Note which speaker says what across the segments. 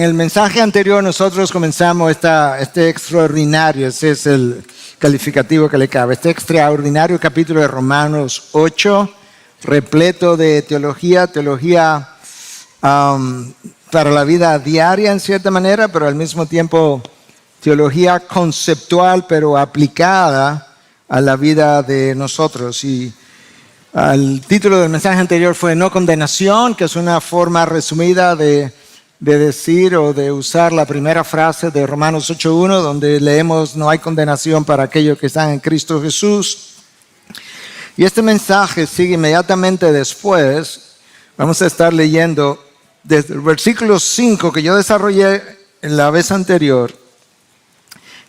Speaker 1: En el mensaje anterior nosotros comenzamos este extraordinario, ese es el calificativo que le cabe, este extraordinario capítulo de Romanos 8, repleto de teología para la vida diaria en cierta manera, pero al mismo tiempo teología conceptual, pero aplicada a la vida de nosotros. Y el título del mensaje anterior fue No condenación, que es una forma resumida de decir o de usar la primera frase de Romanos 8.1, donde leemos no hay condenación para aquellos que están en Cristo Jesús. Y este mensaje sigue inmediatamente después. Vamos a estar leyendo desde el versículo 5 que yo desarrollé en la vez anterior.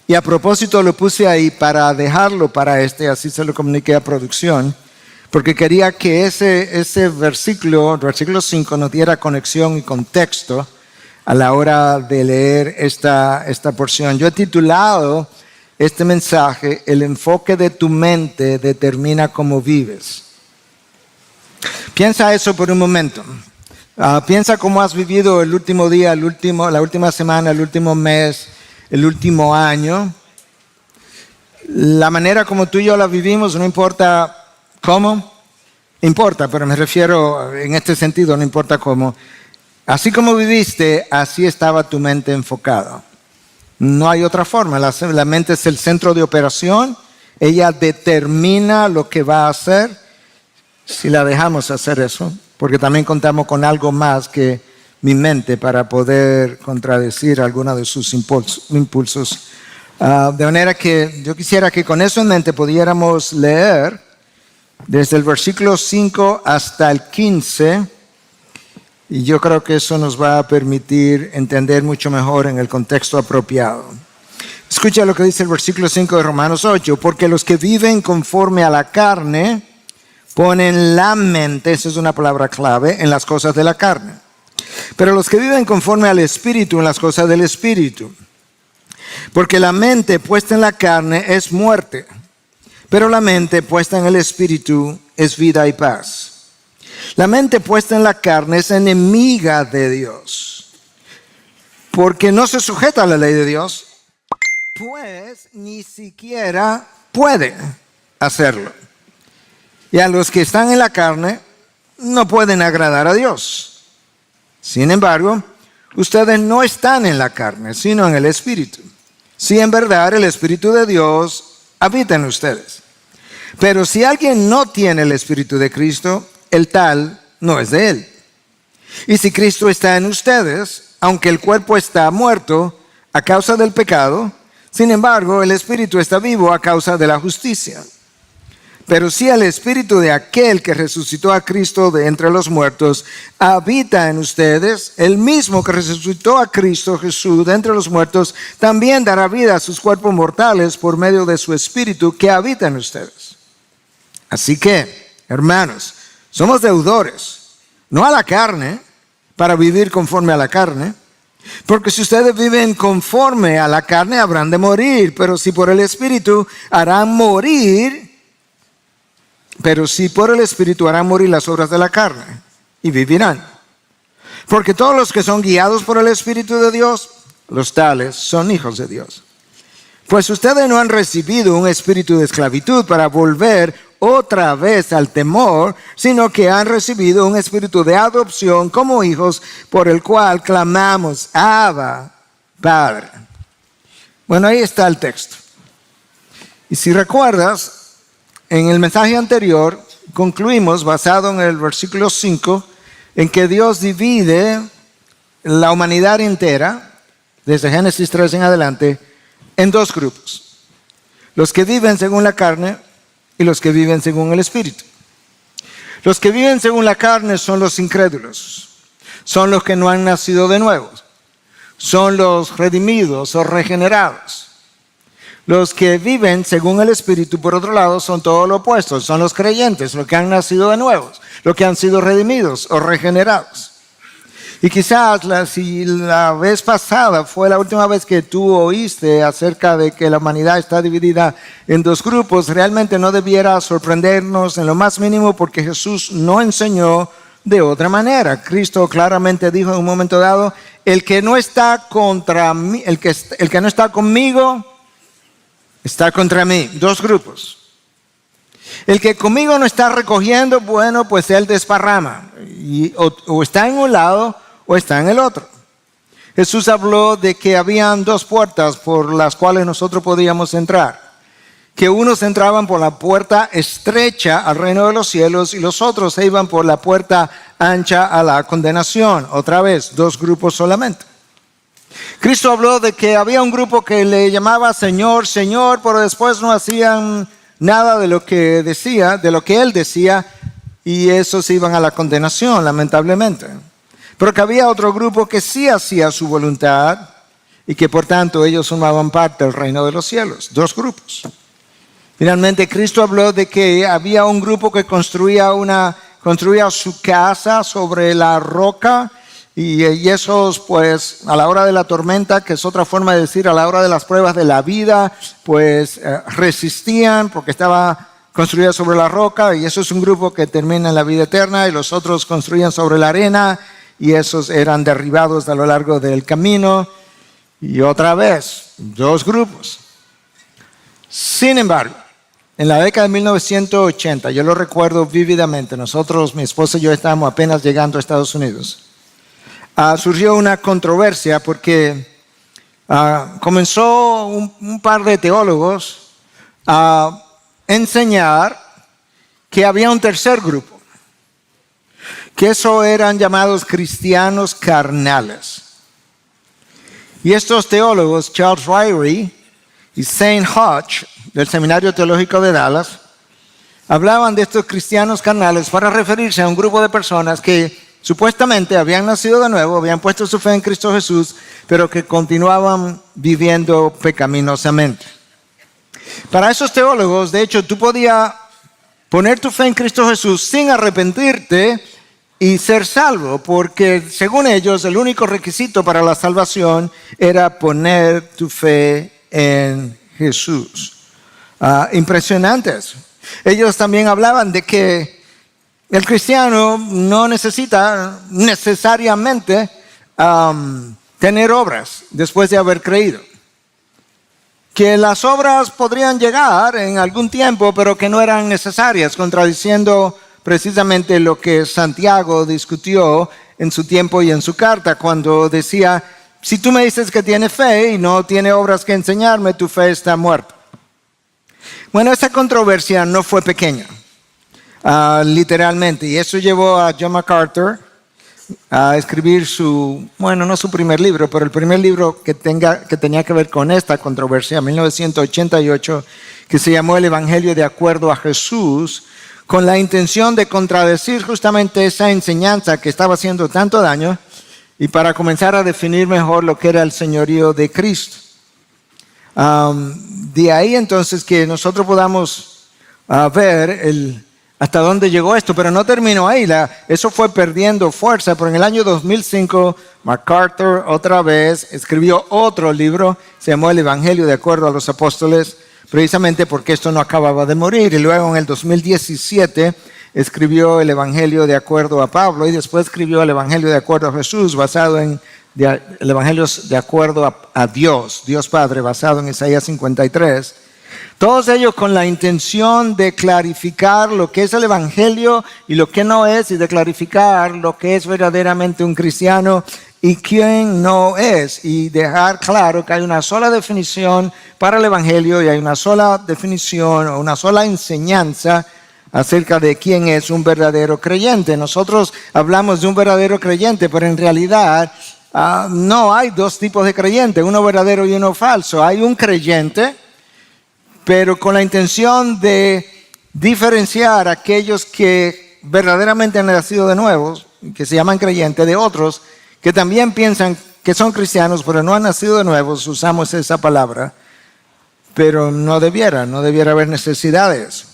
Speaker 1: Y a propósito lo puse ahí para dejarlo para así se lo comuniqué a producción, porque quería que ese versículo, el versículo 5, nos diera conexión y contexto a la hora de leer esta porción. Yo he titulado este mensaje, El enfoque de tu mente determina cómo vives. Piensa eso por un momento. Piensa cómo has vivido el último día, la última semana, el último mes, el último año. La manera como tú y yo la vivimos, no importa cómo, importa, pero me refiero en este sentido, no importa cómo. Así como viviste, así estaba tu mente enfocada. No hay otra forma. La mente es el centro de operación. Ella determina lo que va a hacer si la dejamos hacer eso, porque también contamos con algo más que mi mente para poder contradecir alguno de sus impulsos. De manera que yo quisiera que con eso en mente pudiéramos leer desde el versículo 5 hasta el 15, y yo creo que eso nos va a permitir entender mucho mejor en el contexto apropiado. Escucha lo que dice el versículo 5 de Romanos 8. Porque los que viven conforme a la carne ponen la mente, esa es una palabra clave, en las cosas de la carne. Pero los que viven conforme al Espíritu, en las cosas del Espíritu. Porque la mente puesta en la carne es muerte, pero la mente puesta en el Espíritu es vida y paz. La mente puesta en la carne es enemiga de Dios, porque no se sujeta a la ley de Dios, pues ni siquiera puede hacerlo. Y a los que están en la carne no pueden agradar a Dios. Sin embargo, ustedes no están en la carne, sino en el Espíritu. Si en verdad el Espíritu de Dios habita en ustedes. Pero si alguien no tiene el Espíritu de Cristo, el tal no es de él. Y si Cristo está en ustedes, aunque el cuerpo está muerto a causa del pecado, sin embargo el Espíritu está vivo a causa de la justicia. Pero si el Espíritu de aquel que resucitó a Cristo de entre los muertos habita en ustedes, el mismo que resucitó a Cristo Jesús de entre los muertos también dará vida a sus cuerpos mortales por medio de su Espíritu que habita en ustedes. Así que, hermanos, somos deudores, no a la carne, para vivir conforme a la carne. Porque si ustedes viven conforme a la carne, habrán de morir. Pero si por el Espíritu harán morir las obras de la carne y vivirán. Porque todos los que son guiados por el Espíritu de Dios, los tales son hijos de Dios. Pues ustedes no han recibido un espíritu de esclavitud para volver otra vez al temor, sino que han recibido un espíritu de adopción como hijos, por el cual clamamos, Abba, Padre. Bueno, ahí está el texto. Y si recuerdas, en el mensaje anterior concluimos, basado en el versículo 5, en que Dios divide la humanidad entera, desde Génesis 3 en adelante, en dos grupos. Los que viven según la carne y los que viven según el Espíritu. Los que viven según la carne son los incrédulos, son los que no han nacido de nuevo, son los redimidos o regenerados. Los que viven según el Espíritu, por otro lado, son todo lo opuesto, son los creyentes, los que han nacido de nuevo, los que han sido redimidos o regenerados. Y quizás si la vez pasada fue la última vez que tú oíste acerca de que la humanidad está dividida en dos grupos, realmente no debiera sorprendernos en lo más mínimo, porque Jesús no enseñó de otra manera. Cristo claramente dijo en un momento dado, el que no está contra mí, el que no está conmigo, está contra mí. Dos grupos. El que conmigo no está recogiendo, bueno, pues él desparrama. O está en un lado o está en el otro. Jesús habló de que habían dos puertas por las cuales nosotros podíamos entrar. Que unos entraban por la puerta estrecha al reino de los cielos y los otros se iban por la puerta ancha a la condenación. Otra vez, dos grupos solamente. Cristo habló de que había un grupo que le llamaba Señor, Señor, pero después no hacían nada de lo que decía, de lo que Él decía, y esos iban a la condenación, lamentablemente. Pero que había otro grupo que sí hacía su voluntad y que por tanto ellos formaban parte del reino de los cielos. Dos grupos. Finalmente, Cristo habló de que había un grupo que construía su casa sobre la roca y esos, pues, a la hora de la tormenta, que es otra forma de decir, a la hora de las pruebas de la vida, pues, resistían porque estaba construida sobre la roca y eso es un grupo que termina en la vida eterna y los otros construían sobre la arena y esos eran derribados a lo largo del camino. Y otra vez, dos grupos. Sin embargo, en la década de 1980, yo lo recuerdo vívidamente, nosotros, mi esposa y yo estábamos apenas llegando a Estados Unidos. Surgió una controversia porque comenzó un par de teólogos a enseñar que había un tercer grupo, que eso eran llamados cristianos carnales. Y estos teólogos, Charles Ryrie y Saint Hodge, del Seminario Teológico de Dallas, hablaban de estos cristianos carnales para referirse a un grupo de personas que supuestamente habían nacido de nuevo, habían puesto su fe en Cristo Jesús, pero que continuaban viviendo pecaminosamente. Para esos teólogos, de hecho, tú podías poner tu fe en Cristo Jesús sin arrepentirte y ser salvo, porque según ellos el único requisito para la salvación era poner tu fe en Jesús. Impresionantes. Ellos también hablaban de que el cristiano no necesita necesariamente tener obras después de haber creído. Que las obras podrían llegar en algún tiempo, pero que no eran necesarias, contradiciendo precisamente lo que Santiago discutió en su tiempo y en su carta, cuando decía, si tú me dices que tiene fe y no tiene obras que enseñarme, tu fe está muerta. Bueno, esa controversia no fue pequeña, literalmente, y eso llevó a John MacArthur a escribir no su primer libro, pero el primer libro que tenía que ver con esta controversia, en 1988, que se llamó El Evangelio de acuerdo a Jesús, con la intención de contradecir justamente esa enseñanza que estaba haciendo tanto daño y para comenzar a definir mejor lo que era el señorío de Cristo. De ahí entonces que nosotros podamos ver hasta dónde llegó esto, pero no terminó ahí, eso fue perdiendo fuerza, pero en el año 2005 MacArthur otra vez escribió otro libro, se llamó El Evangelio de acuerdo a los apóstoles, precisamente porque esto no acababa de morir, y luego en el 2017 escribió El Evangelio de acuerdo a Pablo, y después escribió El Evangelio de acuerdo a Jesús, basado en el Evangelio de acuerdo a Dios Padre, basado en Isaías 53. Todos ellos con la intención de clarificar lo que es el Evangelio y lo que no es, y de clarificar lo que es verdaderamente un cristiano y quién no es, y dejar claro que hay una sola definición para el Evangelio y hay una sola definición o una sola enseñanza acerca de quién es un verdadero creyente. Nosotros hablamos de un verdadero creyente, pero en realidad no hay dos tipos de creyentes, uno verdadero y uno falso. Hay un creyente, pero con la intención de diferenciar a aquellos que verdaderamente han nacido de nuevo, que se llaman creyentes, de otros que también piensan que son cristianos, pero no han nacido de nuevo. Usamos esa palabra, pero no debiera haber necesidad de eso.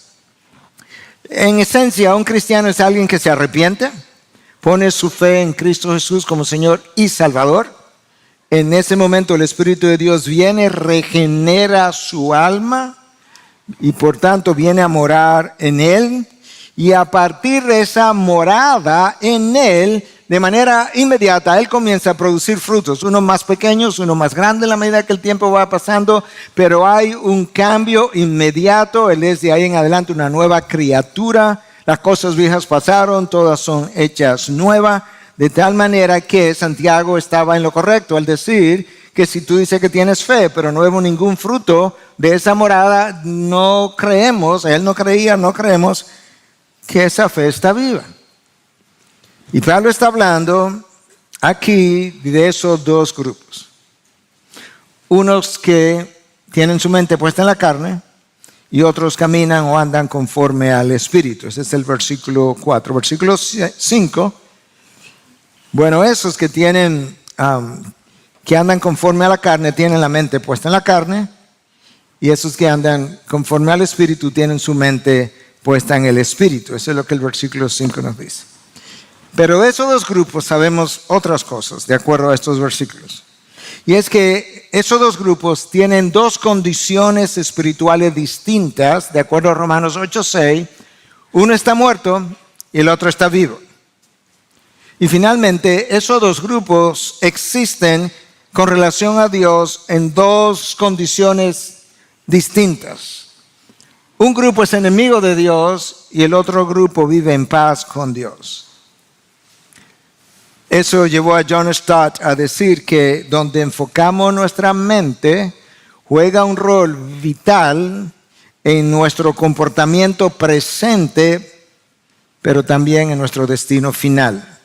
Speaker 1: En esencia, un cristiano es alguien que se arrepiente, pone su fe en Cristo Jesús como Señor y Salvador. En ese momento el Espíritu de Dios viene, regenera su alma y por tanto viene a morar en él. Y a partir de esa morada en él, de manera inmediata Él comienza a producir frutos, unos más pequeños, unos más grandes en la medida que el tiempo va pasando, pero hay un cambio inmediato. Él es de ahí en adelante una nueva criatura. Las cosas viejas pasaron, todas son hechas nuevas, de tal manera que Santiago estaba en lo correcto al decir que si tú dices que tienes fe, pero no vemos ningún fruto de esa morada, no creemos, él no creía, no creemos que esa fe está viva. Y Pablo está hablando aquí de esos dos grupos. Unos que tienen su mente puesta en la carne y otros caminan o andan conforme al Espíritu. Ese es el versículo 4. Versículo 5. Bueno, esos que que andan conforme a la carne tienen la mente puesta en la carne, y esos que andan conforme al Espíritu tienen su mente puesta en el Espíritu. Eso es lo que el versículo 5 nos dice. Pero de esos dos grupos sabemos otras cosas, de acuerdo a estos versículos. Y es que esos dos grupos tienen dos condiciones espirituales distintas, de acuerdo a Romanos 8:6. Uno está muerto y el otro está vivo. Y finalmente, esos dos grupos existen con relación a Dios en dos condiciones distintas. Un grupo es enemigo de Dios y el otro grupo vive en paz con Dios. Eso llevó a John Stott a decir que donde enfocamos nuestra mente juega un rol vital en nuestro comportamiento presente, pero también en nuestro destino final.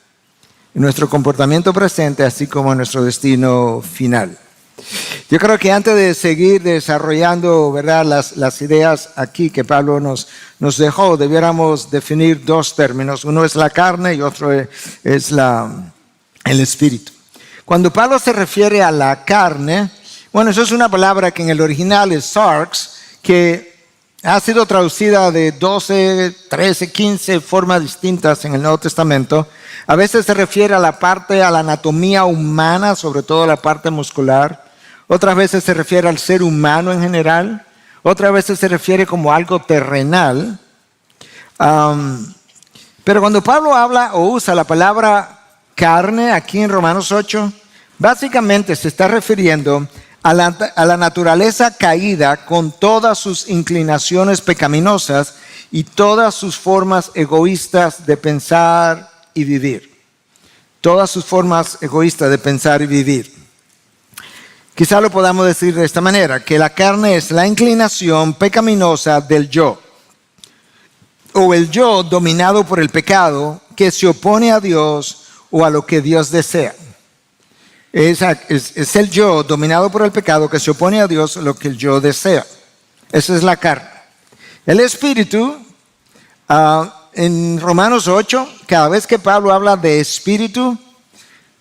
Speaker 1: En nuestro comportamiento presente, así como en nuestro destino final. Yo creo que antes de seguir desarrollando, ¿verdad?, las ideas aquí que Pablo nos dejó, debiéramos definir dos términos. Uno es la carne y otro es el espíritu. Cuando Pablo se refiere a la carne, bueno, eso es una palabra que en el original es sarx, que ha sido traducida de 12, 13, 15 formas distintas en el Nuevo Testamento. A veces se refiere a la anatomía humana, sobre todo la parte muscular. Otras veces se refiere al ser humano en general. Otras veces se refiere como algo terrenal. Pero cuando Pablo habla o usa la palabra carne aquí en Romanos 8, básicamente se está refiriendo a la naturaleza caída con todas sus inclinaciones pecaminosas y todas sus formas egoístas de pensar y vivir. Todas sus formas egoístas de pensar y vivir. Quizá lo podamos decir de esta manera, que la carne es la inclinación pecaminosa del yo, o el yo dominado por el pecado que se opone a Dios o a lo que Dios desea. Es el yo dominado por el pecado que se opone a Dios o lo que el yo desea. Esa es la carne. El espíritu, en Romanos 8, cada vez que Pablo habla de espíritu,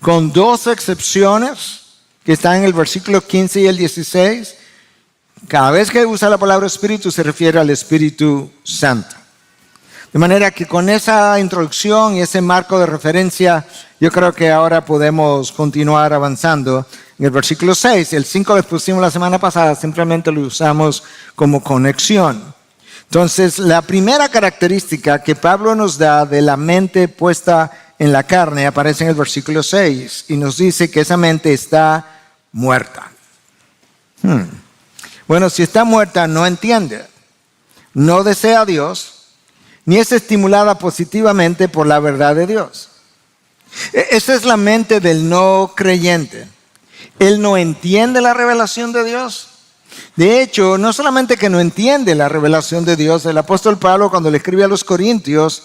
Speaker 1: con dos excepciones, que están en el versículo 15 y el 16, cada vez que usa la palabra espíritu se refiere al Espíritu Santo. De manera que con esa introducción y ese marco de referencia, yo creo que ahora podemos continuar avanzando. En el versículo 6, el 5 lo pusimos la semana pasada, simplemente lo usamos como conexión. Entonces, la primera característica que Pablo nos da de la mente puesta en la carne aparece en el versículo 6 y nos dice que esa mente está muerta. Bueno, si está muerta, no entiende, no desea a Dios, ni es estimulada positivamente por la verdad de Dios. Esa es la mente del no creyente. Él no entiende la revelación de Dios. De hecho, no solamente que no entiende la revelación de Dios, el apóstol Pablo cuando le escribe a los Corintios,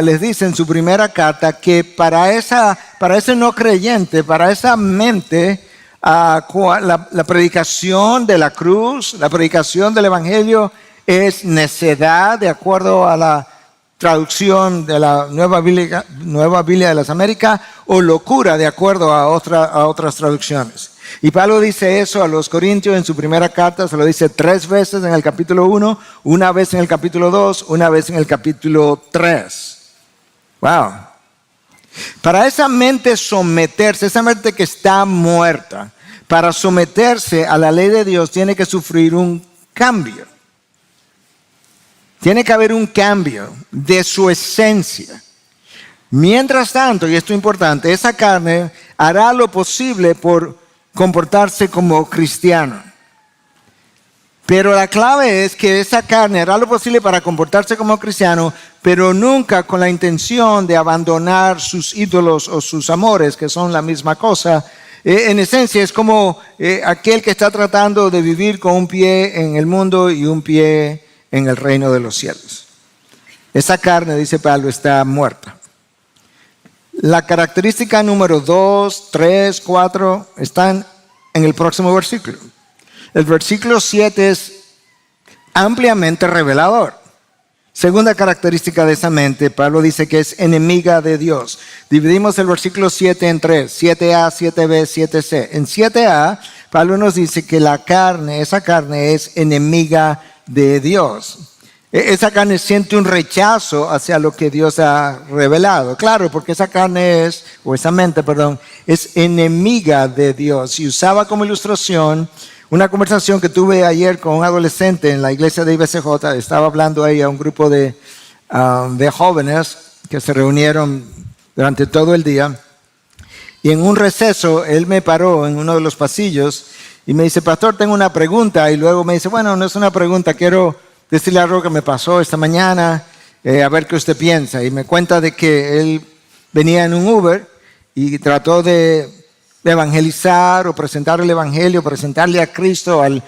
Speaker 1: les dice en su primera carta que para ese no creyente, para esa mente, la predicación de la cruz, la predicación del evangelio es necedad, de acuerdo a la traducción de la Nueva Biblia de las Américas, o locura, de acuerdo a otras traducciones. Y Pablo dice eso a los Corintios en su primera carta, se lo dice 3 veces en el capítulo 1, una vez en el capítulo 2, una vez en el capítulo 3. Wow. Para esa mente someterse, esa mente que está muerta, para someterse a la ley de Dios tiene que sufrir un cambio. Tiene que haber un cambio de su esencia. Mientras tanto, y esto es importante, esa carne hará lo posible por comportarse como cristiano. Pero la clave es que esa carne hará lo posible para comportarse como cristiano, pero nunca con la intención de abandonar sus ídolos o sus amores, que son la misma cosa. En esencia es como aquel que está tratando de vivir con un pie en el mundo y un pie en el reino de los cielos. Esa carne, dice Pablo, está muerta. La característica número 2, 3, 4 están en el próximo versículo. El versículo 7 es ampliamente revelador. Segunda característica de esa mente, Pablo dice que es enemiga de Dios. Dividimos el versículo 7 en 3, 7a, 7b, 7c. En 7a, Pablo nos dice que la carne, esa carne es enemiga de Dios. Esa carne siente un rechazo hacia lo que Dios ha revelado. Claro, porque esa carne es, o esa mente, perdón, es enemiga de Dios. Y usaba como ilustración una conversación que tuve ayer con un adolescente en la iglesia de IBCJ. Estaba hablando ahí a un grupo de jóvenes que se reunieron durante todo el día. Y en un receso, él me paró en uno de los pasillos y me dice, pastor, tengo una pregunta. Y luego me dice, bueno, no es una pregunta, quiero decirle algo que me pasó esta mañana, a ver qué usted piensa. Y me cuenta de que él venía en un Uber y trató de evangelizar o presentar el evangelio, presentarle a Cristo al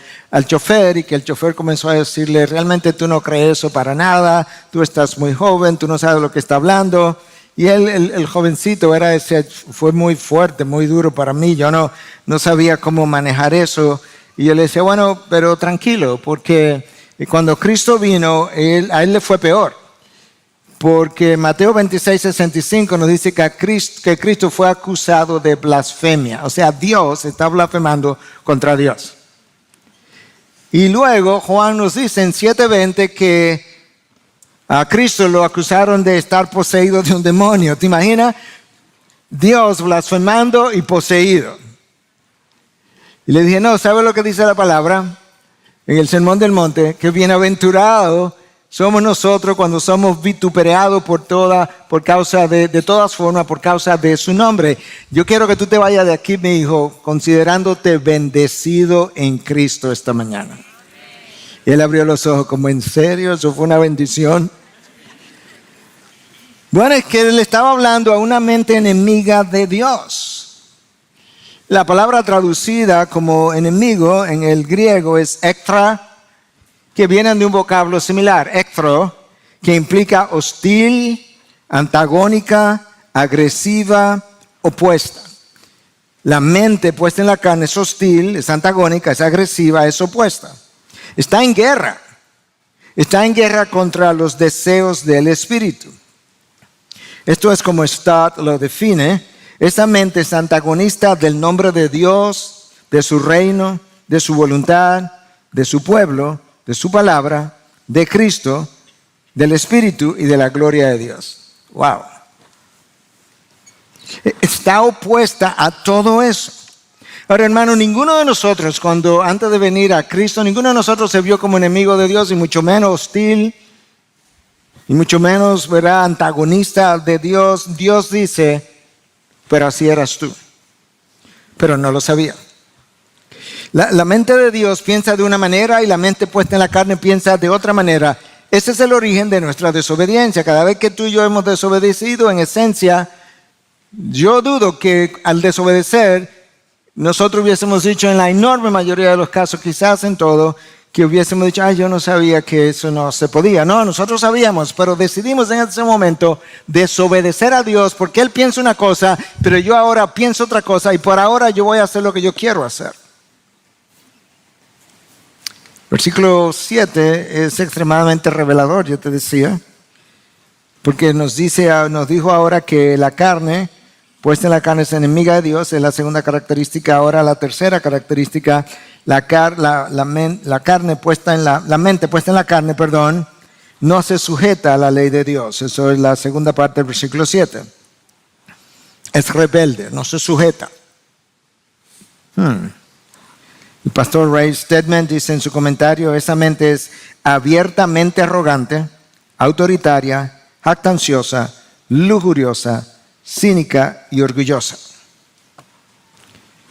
Speaker 1: chofer, y que el chofer comenzó a decirle, realmente tú no crees eso para nada, tú estás muy joven, tú no sabes lo que está hablando. Y él, el jovencito, fue muy fuerte, muy duro para mí. Yo no sabía cómo manejar eso. Y yo le decía, bueno, pero tranquilo, porque cuando Cristo vino, a él le fue peor. Porque Mateo 26:65 nos dice que Cristo fue acusado de blasfemia. O sea, Dios está blasfemando contra Dios. Y luego Juan nos dice en 7:20 que a Cristo lo acusaron de estar poseído de un demonio. ¿Te imaginas? Dios blasfemando y poseído. Y le dije, no, ¿sabe lo que dice la palabra? En el Sermón del Monte, que bienaventurado somos nosotros cuando somos vituperados por causa de todas formas, por causa de su nombre. Yo quiero que tú te vayas de aquí, mi hijo, considerándote bendecido en Cristo esta mañana. Y él abrió los ojos como, ¿en serio? ¿Eso fue una bendición? Bueno, es que él estaba hablando a una mente enemiga de Dios. La palabra traducida como enemigo en el griego es ectra, que vienen de un vocablo similar, ectro, que implica hostil, antagónica, agresiva, opuesta. La mente puesta en la carne es hostil, es antagónica, es agresiva, es opuesta. Está en guerra. Está en guerra contra los deseos del espíritu. Esto es como Stott lo define. Esa mente es antagonista del nombre de Dios, de su reino, de su voluntad, de su pueblo, de su palabra, de Cristo, del Espíritu y de la gloria de Dios. Wow. Está opuesta a todo eso. Ahora, hermano, ninguno de nosotros, antes de venir a Cristo, ninguno de nosotros se vio como enemigo de Dios, y mucho menos hostil, y mucho menos, ¿verdad?, antagonista de Dios. Dios dice, pero así eras tú. Pero no lo sabía. La mente de Dios piensa de una manera y la mente puesta en la carne piensa de otra manera. Ese es el origen de nuestra desobediencia. Cada vez que tú y yo hemos desobedecido, en esencia, yo dudo que al desobedecer, nosotros hubiésemos dicho en la enorme mayoría de los casos, quizás en todo, que hubiésemos dicho, yo no sabía que eso no se podía. No, nosotros sabíamos, pero decidimos en ese momento desobedecer a Dios porque Él piensa una cosa, pero yo ahora pienso otra cosa y por ahora yo voy a hacer lo que yo quiero hacer. Versículo 7 es extremadamente revelador, yo te decía, porque nos dijo ahora que la carne, puesta en la carne, es enemiga de Dios, es la segunda característica. Ahora la tercera característica, la mente puesta en la carne, no se sujeta a la ley de Dios. Eso es la segunda parte del versículo 7. Es rebelde, no se sujeta. El pastor Ray Stedman dice en su comentario, esa mente es abiertamente arrogante, autoritaria, jactanciosa, lujuriosa, cínica y orgullosa.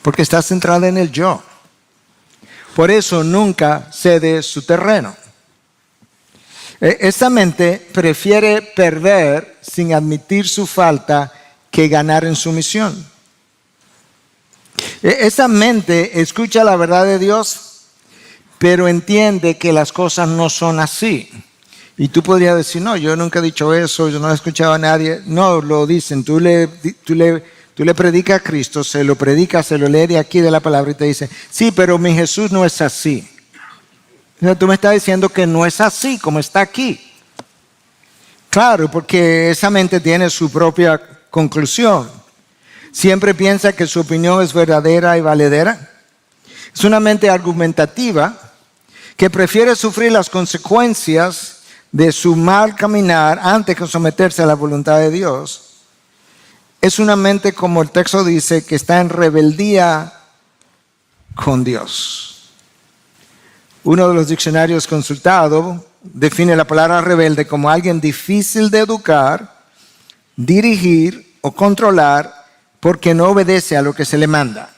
Speaker 1: Porque está centrada en el yo. Por eso nunca cede su terreno. Esta mente prefiere perder sin admitir su falta que ganar en sumisión. Esa mente escucha la verdad de Dios, pero entiende que las cosas no son así. Y tú podrías decir, no, yo nunca he dicho eso, yo no he escuchado a nadie. No, lo dicen, tú le predicas a Cristo, se lo predicas, se lo lee de aquí de la palabra y te dice, sí, pero mi Jesús no es así. Tú me estás diciendo que no es así como está aquí. Claro, porque esa mente tiene su propia conclusión. Siempre piensa que su opinión es verdadera y valedera. Es una mente argumentativa que prefiere sufrir las consecuencias de su mal caminar antes que someterse a la voluntad de Dios. Es una mente, como el texto dice, que está en rebeldía con Dios. Uno de los diccionarios consultados define la palabra rebelde como alguien difícil de educar, dirigir o controlar porque no obedece a lo que se le manda.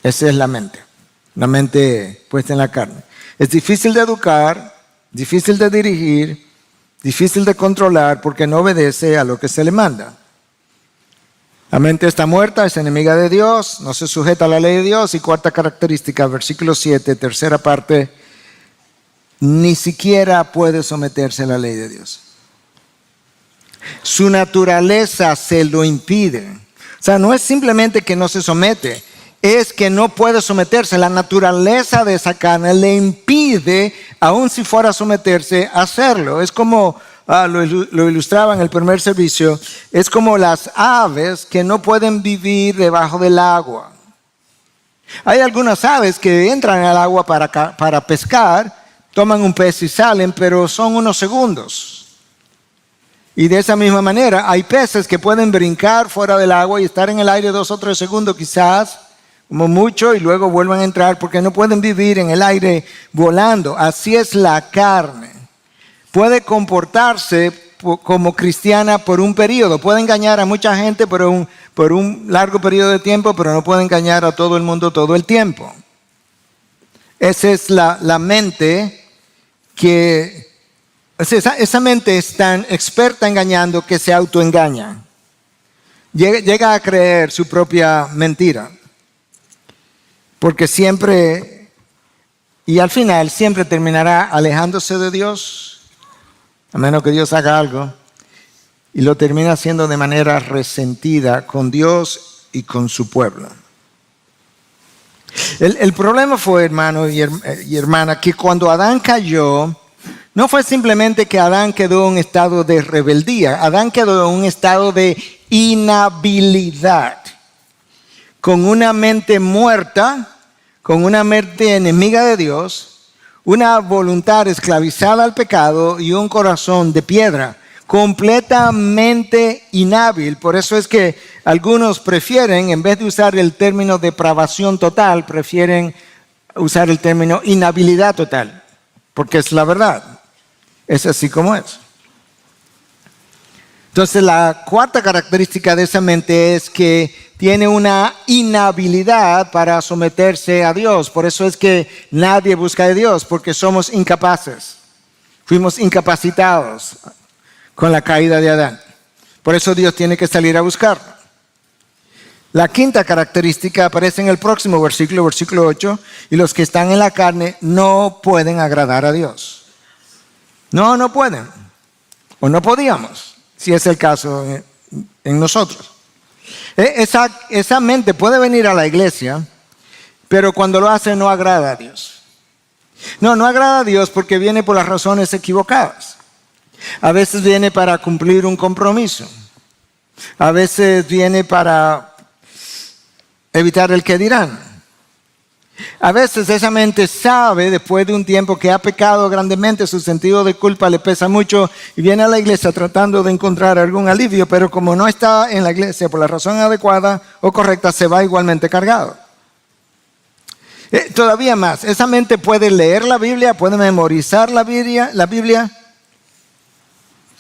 Speaker 1: Esa es la mente puesta en la carne. Es difícil de educar, difícil de dirigir, difícil de controlar porque no obedece a lo que se le manda. La mente está muerta, es enemiga de Dios, no se sujeta a la ley de Dios. Y cuarta característica, versículo 7, tercera parte, ni siquiera puede someterse a la ley de Dios. Su naturaleza se lo impide. O sea, no es simplemente que no se somete, es que no puede someterse. La naturaleza de esa carne le impide, aun si fuera a someterse, a hacerlo. Es como, lo ilustraba en el primer servicio, es como las aves que no pueden vivir debajo del agua. Hay algunas aves que entran al agua para pescar, toman un pez y salen, pero son unos segundos. Y de esa misma manera, hay peces que pueden brincar fuera del agua y estar en el aire 2 o 3 segundos quizás, como mucho, y luego vuelvan a entrar porque no pueden vivir en el aire volando. Así es la carne. Puede comportarse como cristiana por un periodo. Puede engañar a mucha gente por un largo periodo de tiempo, pero no puede engañar a todo el mundo todo el tiempo. Esa es la mente que... Esa mente es tan experta engañando que se autoengaña. Llega a creer su propia mentira. Porque siempre, y al final, siempre terminará alejándose de Dios, a menos que Dios haga algo, y lo termina haciendo de manera resentida con Dios y con su pueblo. El problema fue, hermano y hermana, que cuando Adán cayó, no fue simplemente que Adán quedó en un estado de rebeldía. Adán quedó en un estado de inhabilidad. Con una mente muerta, con una mente enemiga de Dios, una voluntad esclavizada al pecado y un corazón de piedra. Completamente inhábil. Por eso es que algunos prefieren, en vez de usar el término depravación total, prefieren usar el término inhabilidad total. Porque es la verdad. Es así como es. Entonces la cuarta característica de esa mente es que tiene una inhabilidad para someterse a Dios. Por eso es que nadie busca a Dios, porque somos incapaces. Fuimos incapacitados con la caída de Adán. Por eso Dios tiene que salir a buscarlo. La quinta característica aparece en el próximo versículo 8, y los que están en la carne no pueden agradar a Dios. No pueden. O no podíamos, si es el caso en nosotros. Esa mente puede venir a la iglesia, pero cuando lo hace no agrada a Dios. No agrada a Dios porque viene por las razones equivocadas. A veces viene para cumplir un compromiso. A veces viene para evitar el que dirán. A veces esa mente sabe, después de un tiempo que ha pecado grandemente, su sentido de culpa le pesa mucho y viene a la iglesia tratando de encontrar algún alivio, pero como no está en la iglesia por la razón adecuada o correcta, se va igualmente cargado. Todavía más, esa mente puede leer la Biblia, puede memorizar la Biblia,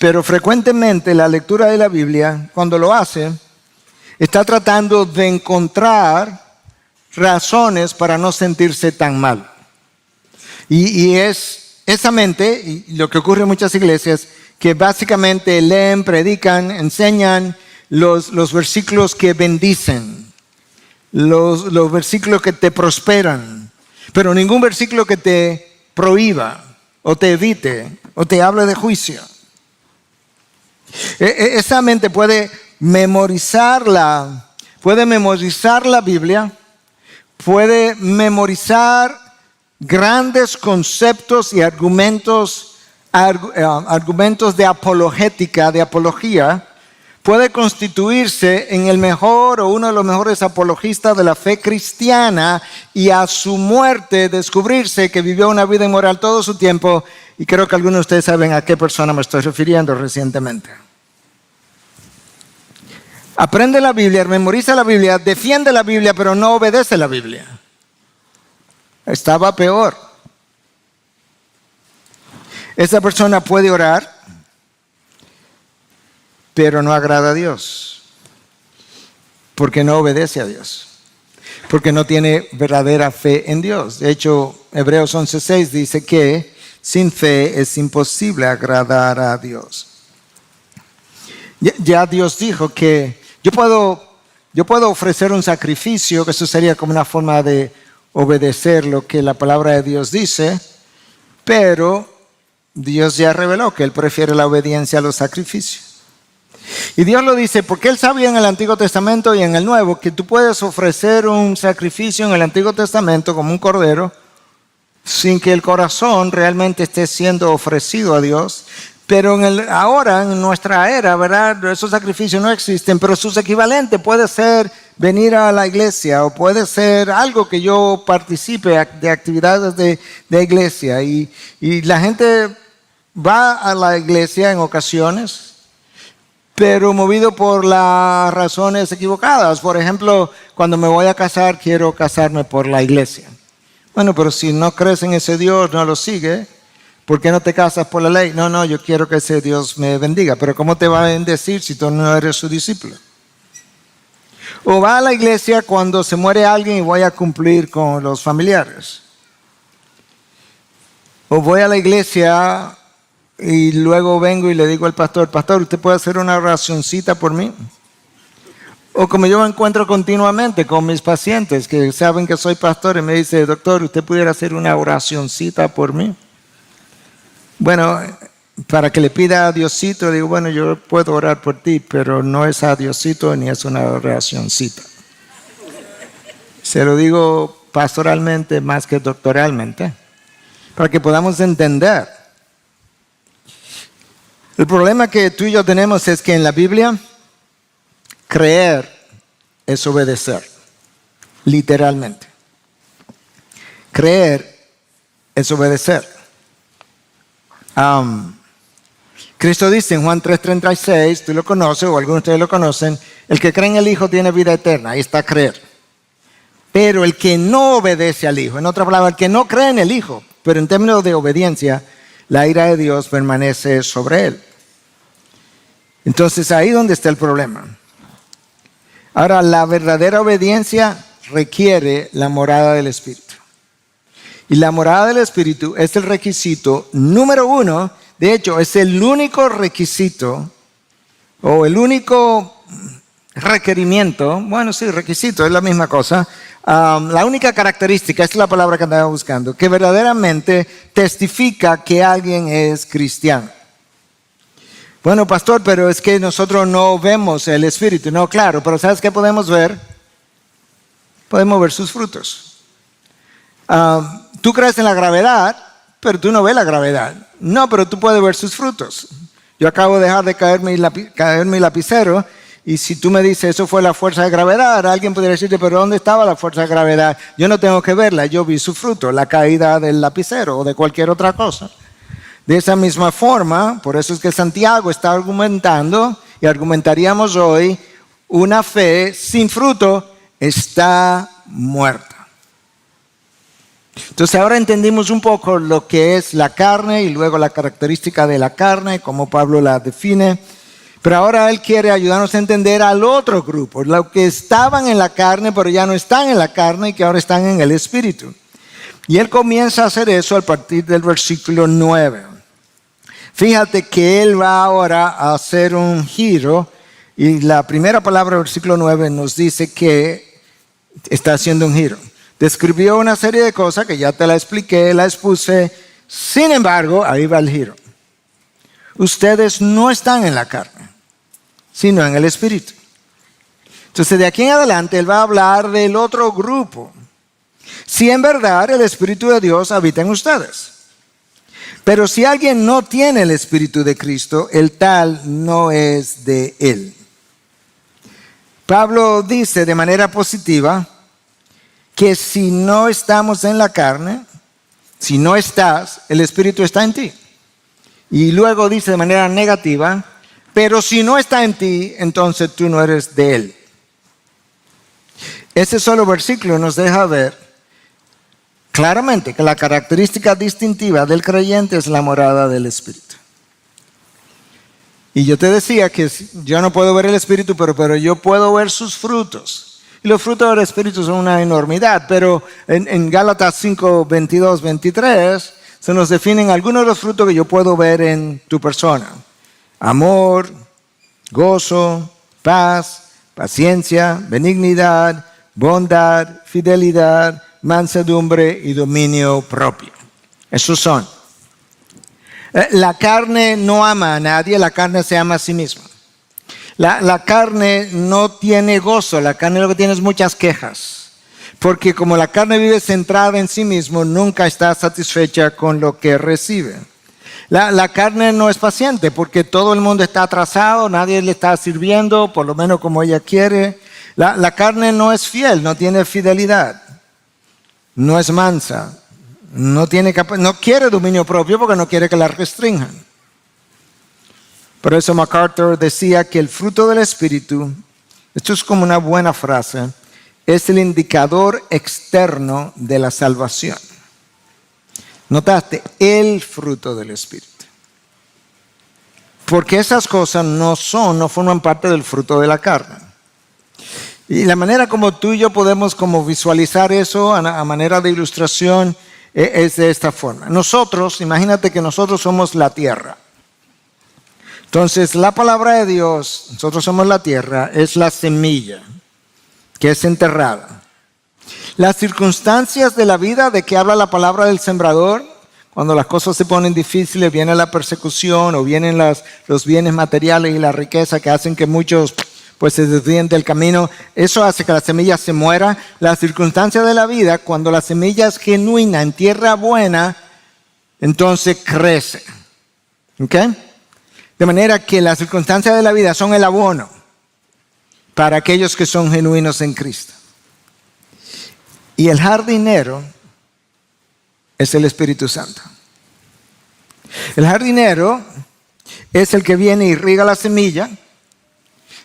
Speaker 1: Pero frecuentemente la lectura de la Biblia, cuando lo hace, está tratando de encontrar razones para no sentirse tan mal. Y es esa mente, y lo que ocurre en muchas iglesias, que básicamente leen, predican, enseñan los versículos que bendicen, los versículos que te prosperan, pero ningún versículo que te prohíba o te evite o te hable de juicio. Esa mente puede memorizar la Biblia, puede memorizar grandes conceptos y argumentos de apologética, de apología, puede constituirse en el mejor o uno de los mejores apologistas de la fe cristiana y a su muerte descubrirse que vivió una vida inmoral todo su tiempo, y creo que algunos de ustedes saben a qué persona me estoy refiriendo recientemente. Aprende la Biblia, memoriza la Biblia, defiende la Biblia, pero no obedece la Biblia. Estaba peor. Esa persona puede orar, pero no agrada a Dios, porque no obedece a Dios, porque no tiene verdadera fe en Dios. De hecho, Hebreos 11:6 dice que sin fe es imposible agradar a Dios. Ya Dios dijo que yo puedo ofrecer un sacrificio, que eso sería como una forma de obedecer lo que la palabra de Dios dice, pero Dios ya reveló que Él prefiere la obediencia a los sacrificios. Y Dios lo dice porque Él sabía en el Antiguo Testamento y en el Nuevo que tú puedes ofrecer un sacrificio en el Antiguo Testamento como un cordero sin que el corazón realmente esté siendo ofrecido a Dios. Pero ahora, en nuestra era, ¿verdad? Esos sacrificios no existen, pero sus equivalentes puede ser venir a la iglesia o puede ser algo que yo participe de actividades de iglesia. Y la gente va a la iglesia en ocasiones, pero movido por las razones equivocadas. Por ejemplo, cuando me voy a casar, quiero casarme por la iglesia. Bueno, pero si no crees en ese Dios, no lo sigue. ¿Por qué no te casas por la ley? No, yo quiero que ese Dios me bendiga. Pero ¿cómo te va a bendecir si tú no eres su discípulo? O va a la iglesia cuando se muere alguien y voy a cumplir con los familiares. O voy a la iglesia y luego vengo y le digo al pastor, ¿usted puede hacer una oracioncita por mí? O como yo me encuentro continuamente con mis pacientes que saben que soy pastor y me dice, doctor, ¿usted pudiera hacer una oracioncita por mí? Bueno, para que le pida a Diosito, digo, bueno, yo puedo orar por ti, pero no es a Diosito ni es una oracioncita. Se lo digo pastoralmente más que doctoralmente, para que podamos entender. El problema que tú y yo tenemos es que en la Biblia, creer es obedecer, literalmente. Creer es obedecer. Cristo dice en Juan 3:36, tú lo conoces o algunos de ustedes lo conocen, el que cree en el Hijo tiene vida eterna, ahí está creer. Pero el que no obedece al Hijo, en otras palabras, el que no cree en el Hijo, pero en términos de obediencia, la ira de Dios permanece sobre él. Entonces ahí es donde está el problema. Ahora, la verdadera obediencia requiere la morada del Espíritu. Y la morada del Espíritu es el requisito número 1. De hecho, es el único requisito o el único requerimiento. Bueno, sí, requisito, es la misma cosa. La única característica, esta es la palabra que andaba buscando, que verdaderamente testifica que alguien es cristiano. Bueno, pastor, pero es que nosotros no vemos el Espíritu. No, claro, pero ¿sabes qué podemos ver? Podemos ver sus frutos. Tú crees en la gravedad, pero tú no ves la gravedad. No, pero tú puedes ver sus frutos. Yo acabo de dejar de caer mi lapicero, y si tú me dices eso fue la fuerza de gravedad, alguien podría decirte, pero ¿dónde estaba la fuerza de gravedad? Yo no tengo que verla, yo vi su fruto, la caída del lapicero o de cualquier otra cosa. De esa misma forma, por eso es que Santiago está argumentando, y argumentaríamos hoy, una fe sin fruto está muerta. Entonces ahora entendimos un poco lo que es la carne y luego la característica de la carne, cómo Pablo la define. Pero ahora él quiere ayudarnos a entender al otro grupo, los que estaban en la carne pero ya no están en la carne y que ahora están en el Espíritu. Y él comienza a hacer eso a partir del versículo 9. Fíjate que él va ahora a hacer un giro y la primera palabra del versículo 9 nos dice que está haciendo un giro. Describió una serie de cosas que ya te la expliqué, la expuse. Sin embargo, ahí va el giro. Ustedes no están en la carne, sino en el Espíritu. Entonces, de aquí en adelante, él va a hablar del otro grupo. Si en verdad el Espíritu de Dios habita en ustedes. Pero si alguien no tiene el Espíritu de Cristo, el tal no es de él. Pablo dice de manera positiva que si no estamos en la carne, si no estás, el Espíritu está en ti. Y luego dice de manera negativa, pero si no está en ti, entonces tú no eres de él. Ese solo versículo nos deja ver claramente que la característica distintiva del creyente es la morada del Espíritu. Y yo te decía que yo no puedo ver el Espíritu, pero yo puedo ver sus frutos. Y los frutos del Espíritu son una enormidad, pero en Gálatas 5, 22, 23 se nos definen algunos de los frutos que yo puedo ver en tu persona. Amor, gozo, paz, paciencia, benignidad, bondad, fidelidad, mansedumbre y dominio propio. Esos son. La carne no ama a nadie, la carne se ama a sí misma. La carne no tiene gozo, la carne lo que tiene es muchas quejas. Porque como la carne vive centrada en sí mismo, nunca está satisfecha con lo que recibe. La carne no es paciente porque todo el mundo está atrasado, nadie le está sirviendo, por lo menos como ella quiere. La carne no es fiel, no tiene fidelidad, no es mansa, no quiere dominio propio porque no quiere que la restrinjan. Por eso MacArthur decía que el fruto del Espíritu, esto es como una buena frase, es el indicador externo de la salvación. Notaste, el fruto del Espíritu. Porque esas cosas no forman parte del fruto de la carne. Y la manera como tú y yo podemos como visualizar eso a manera de ilustración es de esta forma. Nosotros, imagínate que nosotros somos la tierra. Entonces, la palabra de Dios, nosotros somos la tierra, es la semilla que es enterrada. Las circunstancias de la vida de que habla la palabra del sembrador, cuando las cosas se ponen difíciles, viene la persecución o vienen los bienes materiales y la riqueza que hacen que muchos pues se desvíen del camino. Eso hace que la semilla se muera. Las circunstancias de la vida, cuando la semilla es genuina en tierra buena, entonces crece. ¿Ok? De manera que las circunstancias de la vida son el abono para aquellos que son genuinos en Cristo. Y el jardinero es el Espíritu Santo. El jardinero es el que viene y riega la semilla.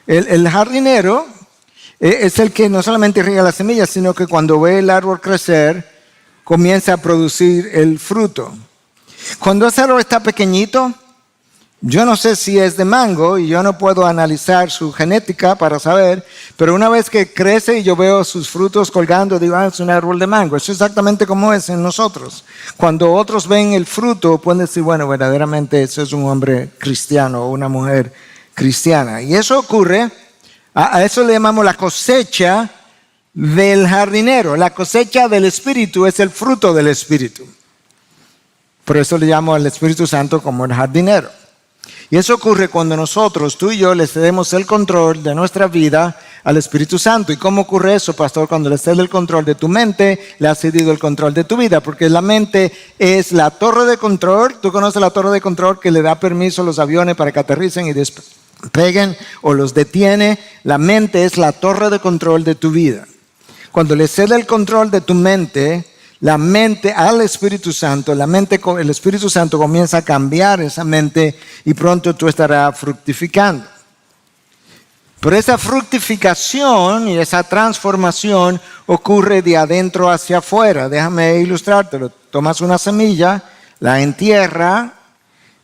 Speaker 1: El jardinero es el que no solamente riega la semilla, sino que cuando ve el árbol crecer, comienza a producir el fruto. Cuando ese árbol está pequeñito, yo no sé si es de mango y yo no puedo analizar su genética para saber, pero una vez que crece y yo veo sus frutos colgando, digo, es un árbol de mango. Eso es exactamente como es en nosotros. Cuando otros ven el fruto, pueden decir, bueno, verdaderamente eso es un hombre cristiano o una mujer cristiana. Y eso ocurre, a eso le llamamos la cosecha del jardinero. La cosecha del Espíritu es el fruto del Espíritu. Por eso le llamo al Espíritu Santo como el jardinero. Y eso ocurre cuando nosotros, tú y yo, le cedemos el control de nuestra vida al Espíritu Santo. ¿Y cómo ocurre eso, pastor? Cuando le cedes el control de tu mente, le has cedido el control de tu vida. Porque la mente es la torre de control. Tú conoces la torre de control que le da permiso a los aviones para que aterricen y despeguen o los detiene. La mente es la torre de control de tu vida. Cuando le cedes el control de tu mente, la mente al Espíritu Santo, el Espíritu Santo comienza a cambiar esa mente y pronto tú estarás fructificando. Pero esa fructificación y esa transformación ocurre de adentro hacia afuera. Déjame ilustrártelo. Tomas una semilla, la entierra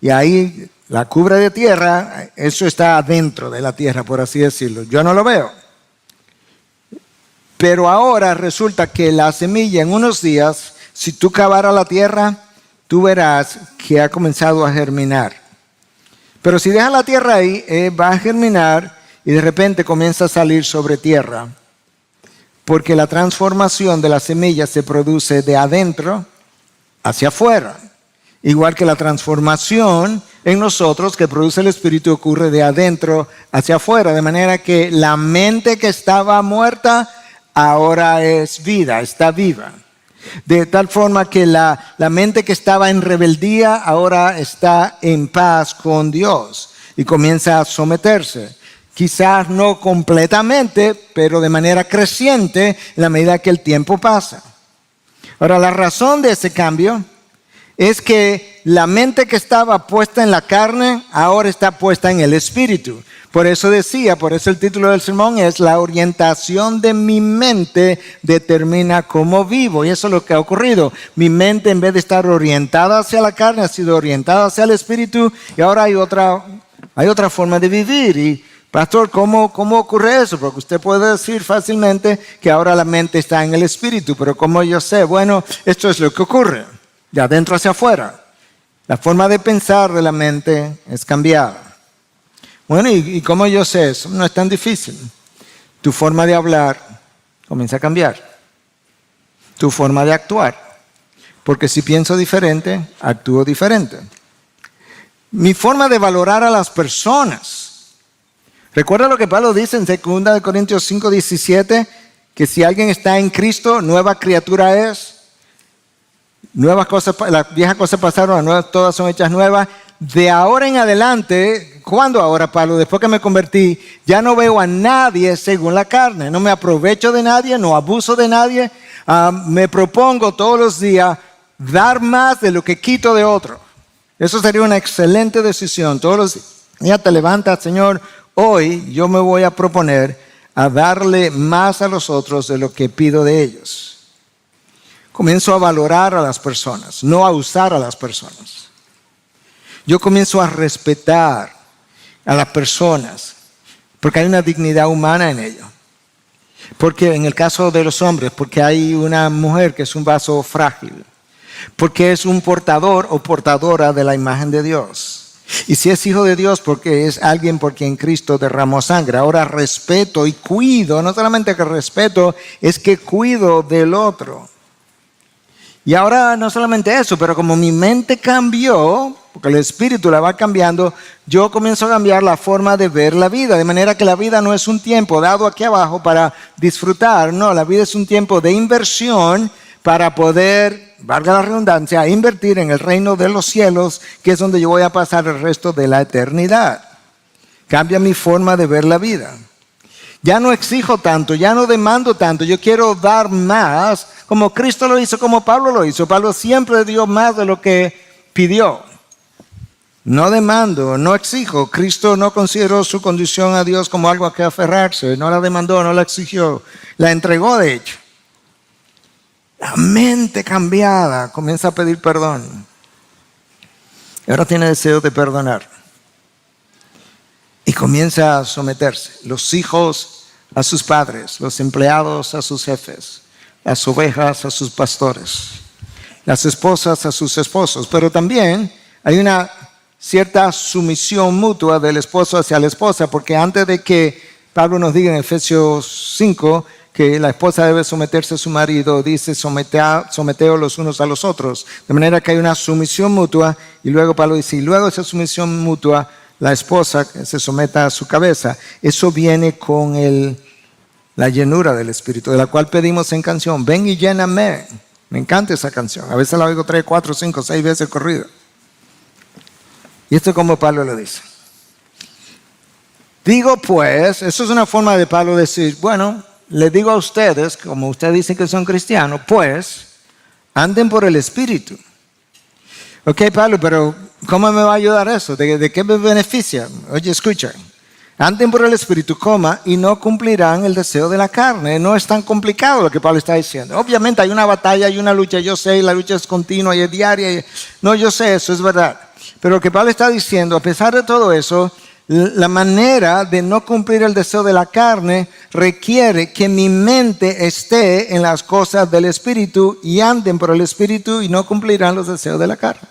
Speaker 1: y ahí la cubre de tierra. Eso está adentro de la tierra, por así decirlo. Yo no lo veo. Pero ahora resulta que la semilla en unos días, si tú cavaras la tierra, tú verás que ha comenzado a germinar. Pero si dejas la tierra ahí, va a germinar y de repente comienza a salir sobre tierra. Porque la transformación de la semilla se produce de adentro hacia afuera. Igual que la transformación en nosotros que produce el Espíritu ocurre de adentro hacia afuera. De manera que la mente que estaba muerta ahora es vida, está viva. De tal forma que la mente que estaba en rebeldía ahora está en paz con Dios y comienza a someterse. Quizás no completamente, pero de manera creciente en la medida que el tiempo pasa. Ahora, la razón de ese cambio es que la mente que estaba puesta en la carne ahora está puesta en el Espíritu. Por eso el título del sermón es la orientación de mi mente determina cómo vivo. Y eso es lo que ha ocurrido. Mi mente, en vez de estar orientada hacia la carne, ha sido orientada hacia el Espíritu. Y ahora hay otra forma de vivir. Y pastor, ¿cómo ocurre eso? Porque usted puede decir fácilmente que ahora la mente está en el Espíritu. Pero ¿cómo yo sé? Bueno, esto es lo que ocurre. De adentro hacia afuera. La forma de pensar de la mente es cambiada. Bueno, ¿y cómo yo sé eso? No es tan difícil. Tu forma de hablar comienza a cambiar. Tu forma de actuar. Porque si pienso diferente, actúo diferente. Mi forma de valorar a las personas. Recuerda lo que Pablo dice en 2 Corintios 5:17, que si alguien está en Cristo, nueva criatura es. Nuevas cosas, las viejas cosas pasaron, las nuevas todas son hechas nuevas. De ahora en adelante, ¿cuándo ahora, Pablo? Después que me convertí, ya no veo a nadie según la carne. No me aprovecho de nadie, no abuso de nadie. Me propongo todos los días dar más de lo que quito de otro. Eso sería una excelente decisión. Todos los días te levantas, Señor, hoy yo me voy a proponer a darle más a los otros de lo que pido de ellos. Comienzo a valorar a las personas, no a usar a las personas. Yo comienzo a respetar a las personas, porque hay una dignidad humana en ello. Porque en el caso de los hombres, porque hay una mujer que es un vaso frágil, porque es un portador o portadora de la imagen de Dios. Y si es hijo de Dios, porque es alguien por quien Cristo derramó sangre. Ahora respeto y cuido, no solamente que respeto, es que cuido del otro. Y ahora no solamente eso, pero como mi mente cambió, porque el Espíritu la va cambiando, yo comienzo a cambiar la forma de ver la vida. De manera que la vida no es un tiempo dado aquí abajo para disfrutar. No, la vida es un tiempo de inversión para poder, valga la redundancia, invertir en el reino de los cielos, que es donde yo voy a pasar el resto de la eternidad. Cambia mi forma de ver la vida. Ya no exijo tanto, ya no demando tanto, yo quiero dar más, como Cristo lo hizo, como Pablo lo hizo. Pablo siempre dio más de lo que pidió. No demando, no exijo. Cristo no consideró su condición a Dios como algo a que aferrarse, no la demandó, no la exigió, la entregó de hecho. La mente cambiada comienza a pedir perdón. Y ahora tiene deseo de perdonar. Y comienza a someterse. Los hijos a sus padres, los empleados a sus jefes, las ovejas a sus pastores, las esposas a sus esposos. Pero también hay una cierta sumisión mutua del esposo hacia la esposa, porque antes de que Pablo nos diga en Efesios 5 que la esposa debe someterse a su marido, dice someteos los unos a los otros. De manera que hay una sumisión mutua, y luego Pablo dice, y luego esa sumisión mutua, la esposa se someta a su cabeza. Eso viene con la llenura del Espíritu, de la cual pedimos en canción, ven y lléname. Me encanta esa canción. A veces la oigo 3, 4, 5, 6 veces corrido. Y esto es como Pablo lo dice. Digo pues, eso es una forma de Pablo decir, bueno, le digo a ustedes, como ustedes dicen que son cristianos, pues, anden por el Espíritu. Ok, Pablo, pero ¿cómo me va a ayudar eso? ¿De qué me beneficia? Oye, escucha. Anden por el Espíritu, y no cumplirán el deseo de la carne. No es tan complicado lo que Pablo está diciendo. Obviamente hay una batalla, hay una lucha, yo sé, la lucha es continua y es diaria. No, yo sé, eso es verdad. Pero lo que Pablo está diciendo, a pesar de todo eso, la manera de no cumplir el deseo de la carne requiere que mi mente esté en las cosas del Espíritu y anden por el Espíritu y no cumplirán los deseos de la carne.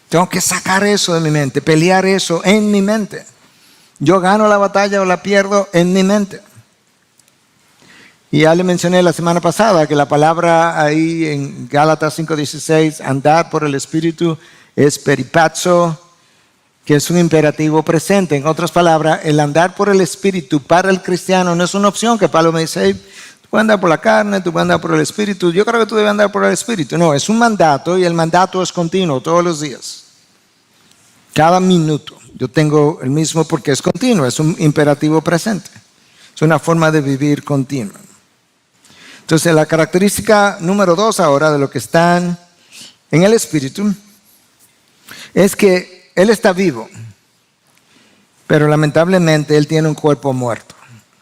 Speaker 1: Tengo que sacar eso de mi mente, pelear eso en mi mente. Yo gano la batalla o la pierdo en mi mente. Y ya le mencioné la semana pasada que la palabra ahí en Gálatas 5:16, andar por el Espíritu, es peripazo, que es un imperativo presente. En otras palabras, el andar por el Espíritu para el cristiano no es una opción que Pablo me dice, hey, tú puedes andar por la carne, tú puedes andar por el Espíritu. Yo creo que tú debes andar por el Espíritu. No, es un mandato y el mandato es continuo todos los días. Cada minuto. Yo tengo el mismo porque es continuo, es un imperativo presente. Es una forma de vivir continua. Entonces, la característica número 2 ahora de lo que están en el Espíritu es que Él está vivo, pero lamentablemente Él tiene un cuerpo muerto.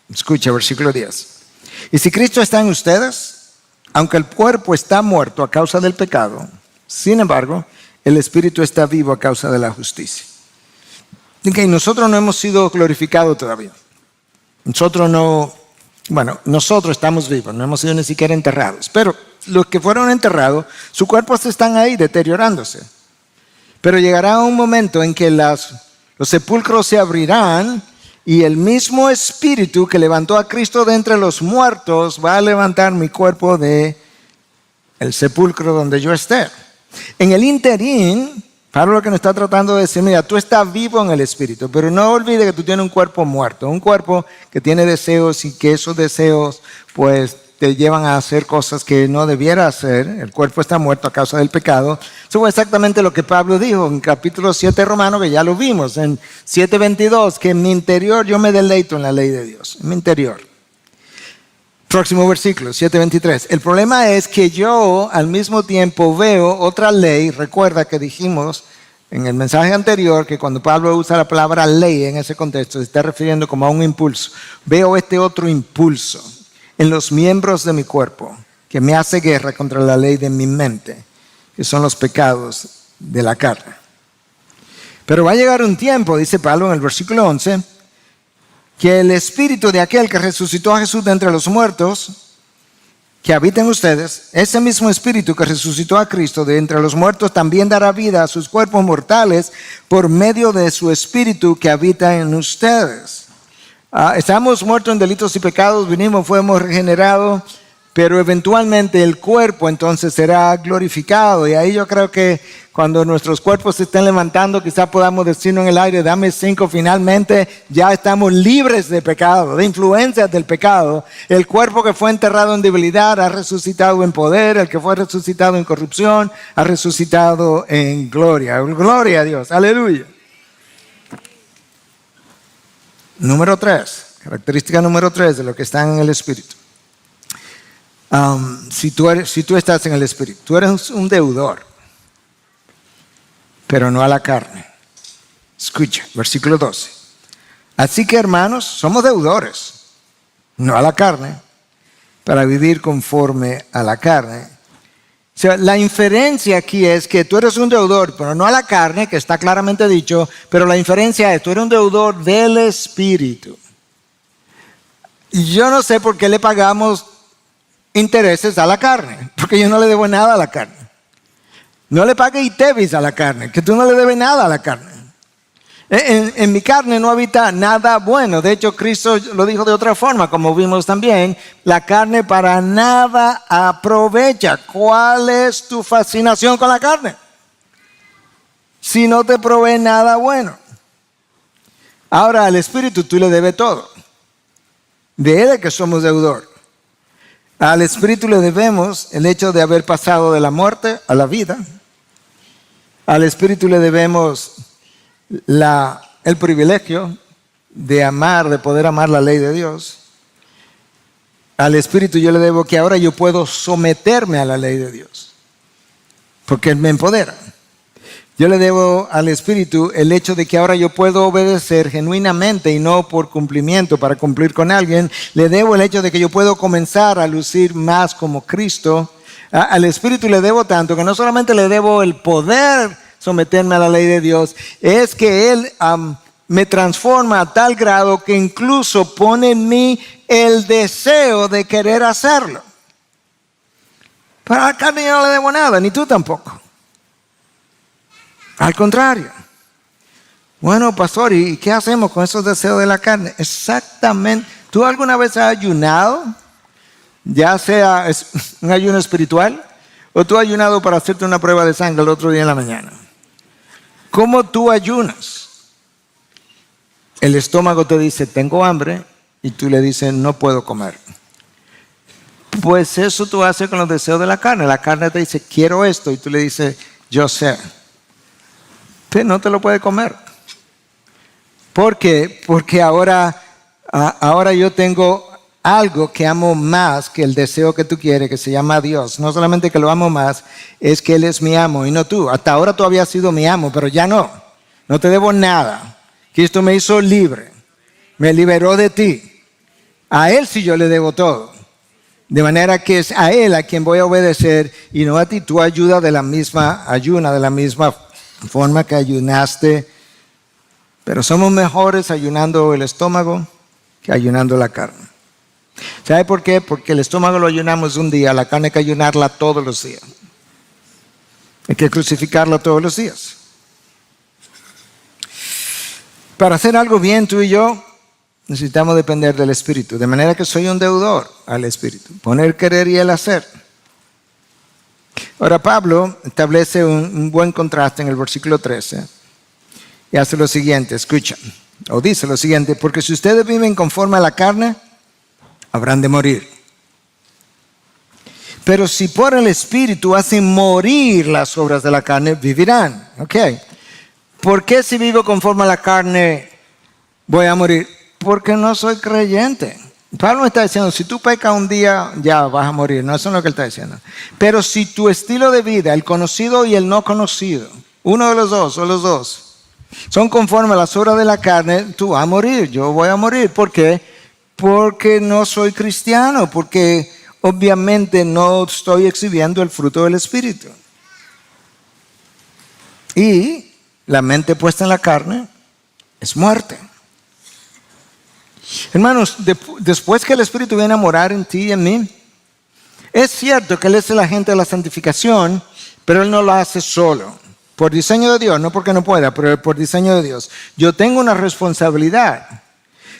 Speaker 1: Escucha, versículo 10. Y si Cristo está en ustedes, aunque el cuerpo está muerto a causa del pecado, sin embargo, el Espíritu está vivo a causa de la justicia. Okay, nosotros no hemos sido glorificados todavía. Nosotros estamos vivos, no hemos sido ni siquiera enterrados. Pero los que fueron enterrados, sus cuerpos están ahí deteriorándose. Pero llegará un momento en que los sepulcros se abrirán y el mismo Espíritu que levantó a Cristo de entre los muertos va a levantar mi cuerpo de el sepulcro donde yo esté. En el interín, Pablo lo que nos está tratando de decir, mira, tú estás vivo en el Espíritu, pero no olvides que tú tienes un cuerpo muerto, un cuerpo que tiene deseos y que esos deseos pues te llevan a hacer cosas que no debiera hacer. El cuerpo está muerto a causa del pecado. Eso fue exactamente lo que Pablo dijo en capítulo 7 de Romanos, que ya lo vimos, en 7:22, que en mi interior yo me deleito en la ley de Dios, en mi interior. Próximo versículo, 7:23. El problema es que yo al mismo tiempo veo otra ley. Recuerda que dijimos en el mensaje anterior que cuando Pablo usa la palabra ley en ese contexto se está refiriendo como a un impulso. Veo este otro impulso en los miembros de mi cuerpo que me hace guerra contra la ley de mi mente, que son los pecados de la carne. Pero va a llegar un tiempo, dice Pablo en el versículo 11, que el Espíritu de aquel que resucitó a Jesús de entre los muertos, que habita en ustedes, ese mismo Espíritu que resucitó a Cristo de entre los muertos, también dará vida a sus cuerpos mortales por medio de su Espíritu que habita en ustedes. Estamos muertos en delitos y pecados, fuimos regenerados, pero eventualmente el cuerpo entonces será glorificado. Y ahí yo creo que cuando nuestros cuerpos se estén levantando, quizás podamos decirnos en el aire, dame 5, finalmente ya estamos libres de pecado, de influencias del pecado. El cuerpo que fue enterrado en debilidad ha resucitado en poder, el que fue resucitado en corrupción ha resucitado en gloria. Gloria a Dios, aleluya. Número 3, característica número 3 de lo que está en el Espíritu. Si tú estás en el Espíritu, tú eres un deudor, pero no a la carne. Escucha, versículo 12. Así que, hermanos, somos deudores, no a la carne, para vivir conforme a la carne. O sea, la inferencia aquí es que tú eres un deudor, pero no a la carne, que está claramente dicho, pero la inferencia es, tú eres un deudor del Espíritu. Y yo no sé por qué le pagamos intereses a la carne, porque yo no le debo nada a la carne. No le pague ITEVIS a la carne, que tú no le debes nada a la carne. En mi carne no habita nada bueno. De hecho, Cristo lo dijo de otra forma, como vimos también, la carne para nada aprovecha. ¿Cuál es tu fascinación con la carne? Si no te provee nada bueno. Ahora al Espíritu tú le debes todo. De Él es que somos deudor. Al Espíritu le debemos el hecho de haber pasado de la muerte a la vida. Al Espíritu le debemos el privilegio de amar, de poder amar la ley de Dios. Al Espíritu yo le debo que ahora yo puedo someterme a la ley de Dios, porque Él me empodera. Yo le debo al Espíritu el hecho de que ahora yo puedo obedecer genuinamente y no por cumplimiento, para cumplir con alguien. Le debo el hecho de que yo puedo comenzar a lucir más como Cristo. Al Espíritu le debo tanto que no solamente le debo el poder someterme a la ley de Dios, es que Él me transforma a tal grado que incluso pone en mí el deseo de querer hacerlo. Pero a la carne yo no le debo nada, ni tú tampoco. Al contrario. Bueno, pastor, ¿y qué hacemos con esos deseos de la carne? Exactamente. ¿Tú alguna vez has ayunado? Ya sea un ayuno espiritual, o tú has ayunado para hacerte una prueba de sangre el otro día en la mañana. ¿Cómo tú ayunas? El estómago te dice, tengo hambre, y tú le dices, no puedo comer. Pues eso tú haces con los deseos de la carne. La carne te dice, quiero esto, y tú le dices, yo sé. Pero no te lo puede comer. ¿Por qué? Porque ahora yo tengo algo que amo más que el deseo que tú quieres, que se llama Dios. No solamente que lo amo más, es que Él es mi amo y no tú. Hasta ahora tú habías sido mi amo, pero ya no. No te debo nada. Cristo me hizo libre. Me liberó de ti. A Él sí yo le debo todo. De manera que es a Él a quien voy a obedecer y no a ti. Tú ayudas de la misma ayuna, de la misma forma que ayunaste. Pero somos mejores ayunando el estómago que ayunando la carne. ¿Sabe por qué? Porque el estómago lo ayunamos un día, la carne hay que ayunarla todos los días. Hay que crucificarla todos los días. Para hacer algo bien, tú y yo necesitamos depender del Espíritu. De manera que soy un deudor al Espíritu. Poner, querer y el hacer. Ahora Pablo establece un buen contraste en el versículo 13. Y hace lo siguiente, escucha. O dice lo siguiente, porque si ustedes viven conforme a la carne, habrán de morir. Pero si por el Espíritu hacen morir las obras de la carne, vivirán. Ok. ¿Por qué si vivo conforme a la carne voy a morir? Porque no soy creyente. Pablo me está diciendo, si tú pecas un día, ya vas a morir. No, eso es lo que él está diciendo. Pero si tu estilo de vida, el conocido y el no conocido, uno de los dos o los dos, son conforme a las obras de la carne, tú vas a morir. Yo voy a morir. ¿Por qué? Porque no soy cristiano. Porque obviamente no estoy exhibiendo el fruto del Espíritu. Y la mente puesta en la carne es muerte. Hermanos, después que el Espíritu viene a morar en ti y en mí, es cierto que Él es el agente de la santificación, pero Él no lo hace solo. Por diseño de Dios, no porque no pueda, pero por diseño de Dios. Yo tengo una responsabilidad.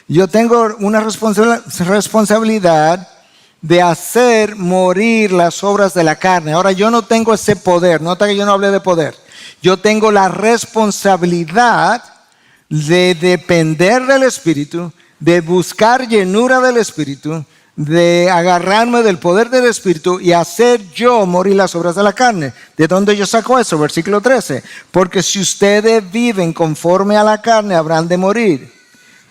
Speaker 1: Yo tengo una responsabilidad de hacer morir las obras de la carne. Ahora, yo no tengo ese poder. Nota que yo no hablé de poder. Yo tengo la responsabilidad de depender del Espíritu, de buscar llenura del Espíritu, de agarrarme del poder del Espíritu y hacer yo morir las obras de la carne. ¿De dónde yo saco eso? Versículo 13. Porque si ustedes viven conforme a la carne, habrán de morir.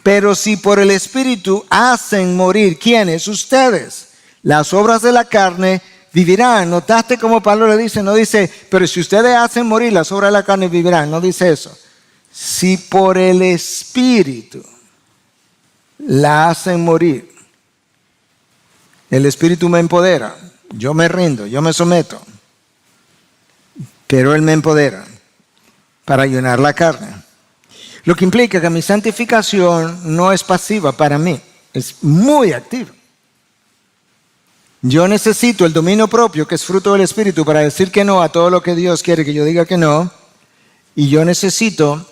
Speaker 1: Pero si por el Espíritu hacen morir, ¿quiénes? Ustedes. Las obras de la carne vivirán. ¿Notaste cómo Pablo le dice? No dice, pero si ustedes hacen morir las obras de la carne, vivirán. No dice eso. Si por el Espíritu la hacen morir, el Espíritu me empodera, yo me rindo, yo me someto, pero Él me empodera para ayunar la carne. Lo que implica que mi santificación no es pasiva para mí, es muy activa. Yo necesito el dominio propio, que es fruto del Espíritu, para decir que no a todo lo que Dios quiere que yo diga que no, y yo necesito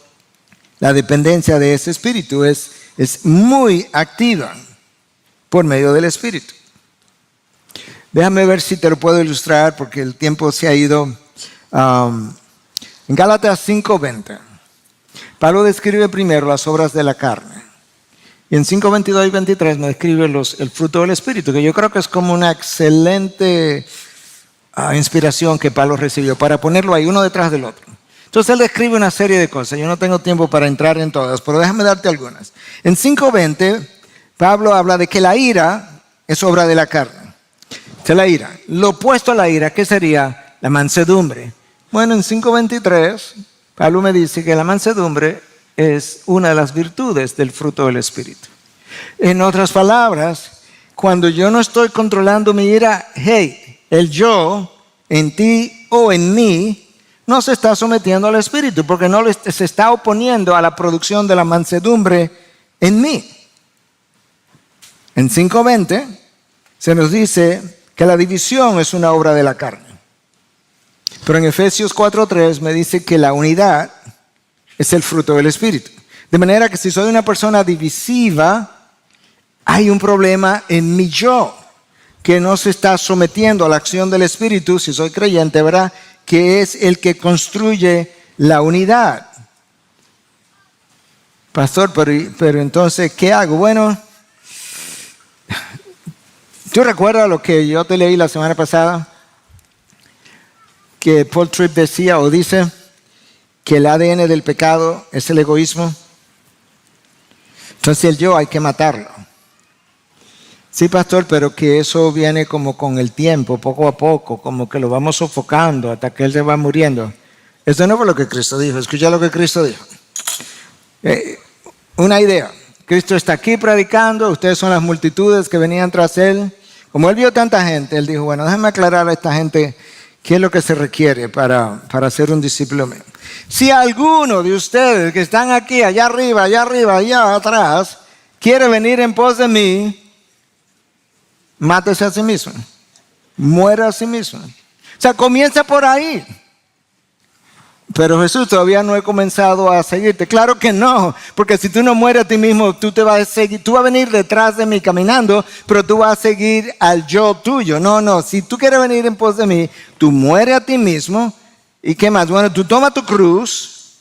Speaker 1: la dependencia de ese Espíritu, es muy activa por medio del Espíritu. Déjame ver si te lo puedo ilustrar porque el tiempo se ha ido. En Gálatas 5:20, Pablo describe primero las obras de la carne. Y en 5:22 y 23 me describe el fruto del Espíritu, que yo creo que es como una excelente inspiración que Pablo recibió para ponerlo ahí uno detrás del otro. Entonces él describe una serie de cosas. Yo no tengo tiempo para entrar en todas, pero déjame darte algunas. En 5:20, Pablo habla de que la ira es obra de la carne. Esta es la ira. Lo opuesto a la ira, ¿qué sería? La mansedumbre. Bueno, en 5:23, Pablo me dice que la mansedumbre es una de las virtudes del fruto del Espíritu. En otras palabras, cuando yo no estoy controlando mi ira, hey, el yo en ti o en mí no se está sometiendo al Espíritu porque no se está oponiendo a la producción de la mansedumbre en mí. En 5:20 se nos dice que la división es una obra de la carne. Pero en Efesios 4:3 me dice que la unidad es el fruto del Espíritu. De manera que si soy una persona divisiva, hay un problema en mi yo, que no se está sometiendo a la acción del Espíritu, si soy creyente, ¿verdad? Que es el que construye la unidad. Pastor, pero entonces, ¿qué hago? Bueno, ¿tú recuerdas lo que yo te leí la semana pasada? Que Paul Tripp decía o dice que el ADN del pecado es el egoísmo. Entonces el yo hay que matarlo. Sí, pastor, pero que eso viene como con el tiempo, poco a poco, como que lo vamos sofocando hasta que él se va muriendo. Eso no fue lo que Cristo dijo. Escucha lo que Cristo dijo. Una idea. Cristo está aquí predicando, ustedes son las multitudes que venían tras él. Como él vio tanta gente, él dijo, bueno, déjame aclarar a esta gente qué es lo que se requiere para ser un discípulo mío. Si alguno de ustedes que están aquí, allá arriba, allá atrás, quiere venir en pos de mí, mátese a sí mismo, muera a sí mismo. O sea, comienza por ahí. Pero Jesús, todavía no he comenzado a seguirte. Claro que no, porque si tú no mueres a ti mismo, tú te vas a seguir, tú vas a venir detrás de mí caminando, pero tú vas a seguir al yo tuyo. No, si tú quieres venir en pos de mí, tú mueres a ti mismo. ¿Y qué más? Bueno, tú tomas tu cruz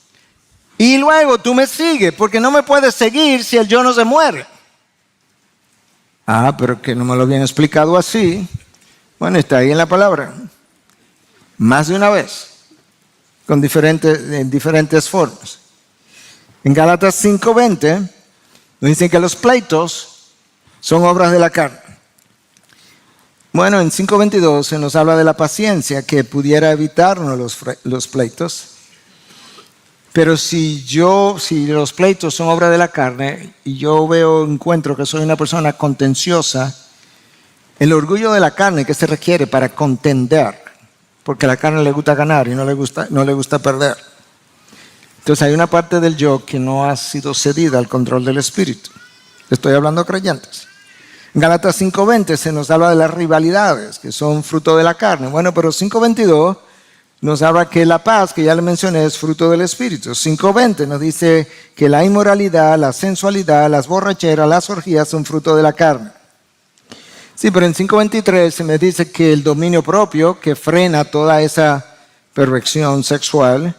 Speaker 1: y luego tú me sigues, porque no me puedes seguir si el yo no se muere. Ah, pero que no me lo habían explicado así. Bueno, está ahí en la palabra. Más de una vez. En diferentes formas. En Gálatas 5:20 nos dicen que los pleitos son obras de la carne. Bueno, en 5:22 se nos habla de la paciencia que pudiera evitarnos los pleitos. Pero si los pleitos son obra de la carne y yo encuentro que soy una persona contenciosa, el orgullo de la carne que se requiere para contender, porque a la carne le gusta ganar y no le gusta perder. Entonces hay una parte del yo que no ha sido cedida al control del Espíritu. Estoy hablando de creyentes. En Gálatas 5:20 se nos habla de las rivalidades que son fruto de la carne. Bueno, pero 5:22 nos habla que la paz, que ya le mencioné, es fruto del Espíritu. 5:20 nos dice que la inmoralidad, la sensualidad, las borracheras, las orgías son fruto de la carne. Sí, pero en 5:23 se me dice que el dominio propio, que frena toda esa perversión sexual,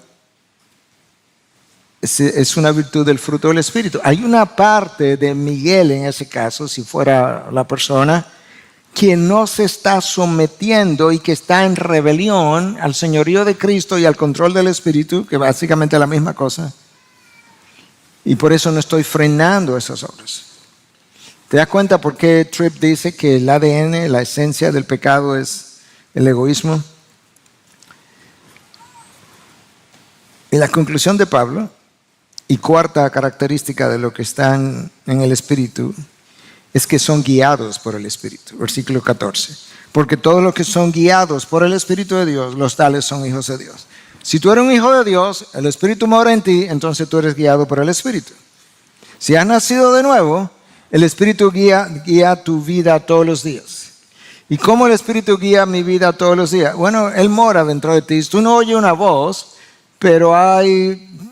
Speaker 1: es una virtud del fruto del Espíritu. Hay una parte de Miguel en ese caso, si fuera la persona, que no se está sometiendo y que está en rebelión al señorío de Cristo y al control del Espíritu, que básicamente es la misma cosa. Y por eso no estoy frenando esas obras. ¿Te das cuenta por qué Tripp dice que el ADN, la esencia del pecado es el egoísmo? Y la conclusión de Pablo, y cuarta característica de lo que están en el Espíritu, es que son guiados por el Espíritu. Versículo 14. Porque todos los que son guiados por el Espíritu de Dios, los tales son hijos de Dios. Si tú eres un hijo de Dios, el Espíritu mora en ti, entonces tú eres guiado por el Espíritu. Si has nacido de nuevo, el Espíritu guía tu vida todos los días. ¿Y cómo el Espíritu guía mi vida todos los días? Bueno, Él mora dentro de ti. Tú no oyes una voz, pero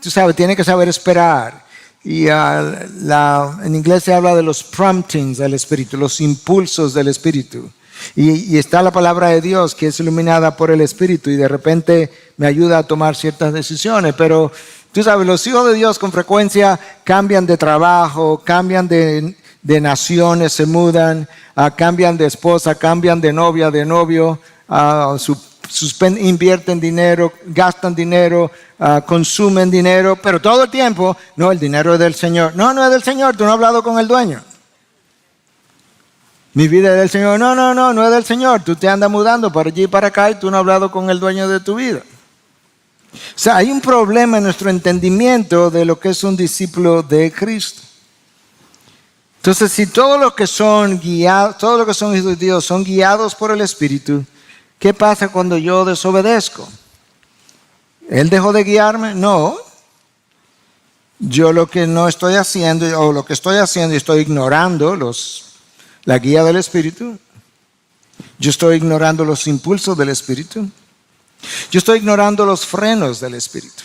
Speaker 1: tú sabes, tienes que saber esperar. Y en inglés se habla de los promptings del Espíritu, los impulsos del Espíritu. Y está la palabra de Dios que es iluminada por el Espíritu y de repente me ayuda a tomar ciertas decisiones. Pero tú sabes, los hijos de Dios con frecuencia cambian de trabajo, cambian de naciones, se mudan, cambian de esposa, cambian de novia, de novio, invierten dinero, gastan dinero, consumen dinero, pero todo el tiempo, no, el dinero es del Señor. No es del Señor, tú no has hablado con el dueño. Mi vida es del Señor. No es del Señor. Tú te andas mudando para allí y para acá y tú no has hablado con el dueño de tu vida. O sea, hay un problema en nuestro entendimiento de lo que es un discípulo de Cristo. Entonces, si todos los que son guiados, todos los que son hijos de Dios son guiados por el Espíritu, ¿qué pasa cuando yo desobedezco? ¿Él dejó de guiarme? No. Yo lo que no estoy haciendo, o lo que estoy haciendo, estoy ignorando la guía del Espíritu. Yo estoy ignorando los impulsos del Espíritu. Yo estoy ignorando los frenos del Espíritu.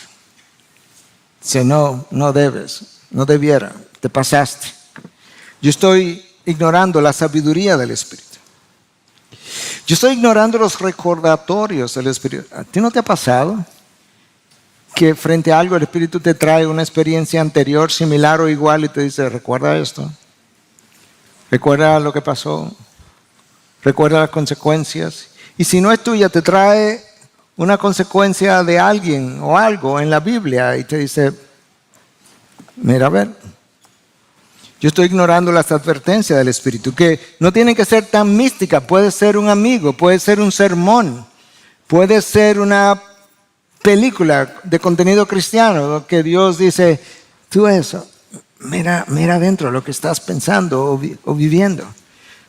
Speaker 1: Dice, no debes, no debiera, te pasaste. Yo estoy ignorando la sabiduría del Espíritu. Yo estoy ignorando los recordatorios del Espíritu. ¿A ti no te ha pasado que frente a algo el Espíritu te trae una experiencia anterior, similar o igual y te dice, recuerda esto? Recuerda lo que pasó. Recuerda las consecuencias. Y si no es tuya, te trae una consecuencia de alguien o algo en la Biblia y te dice, mira a ver. Yo estoy ignorando las advertencias del Espíritu, que no tienen que ser tan místicas. Puede ser un amigo, puede ser un sermón, puede ser una película de contenido cristiano, que Dios dice, tú eso, mira adentro lo que estás pensando o viviendo.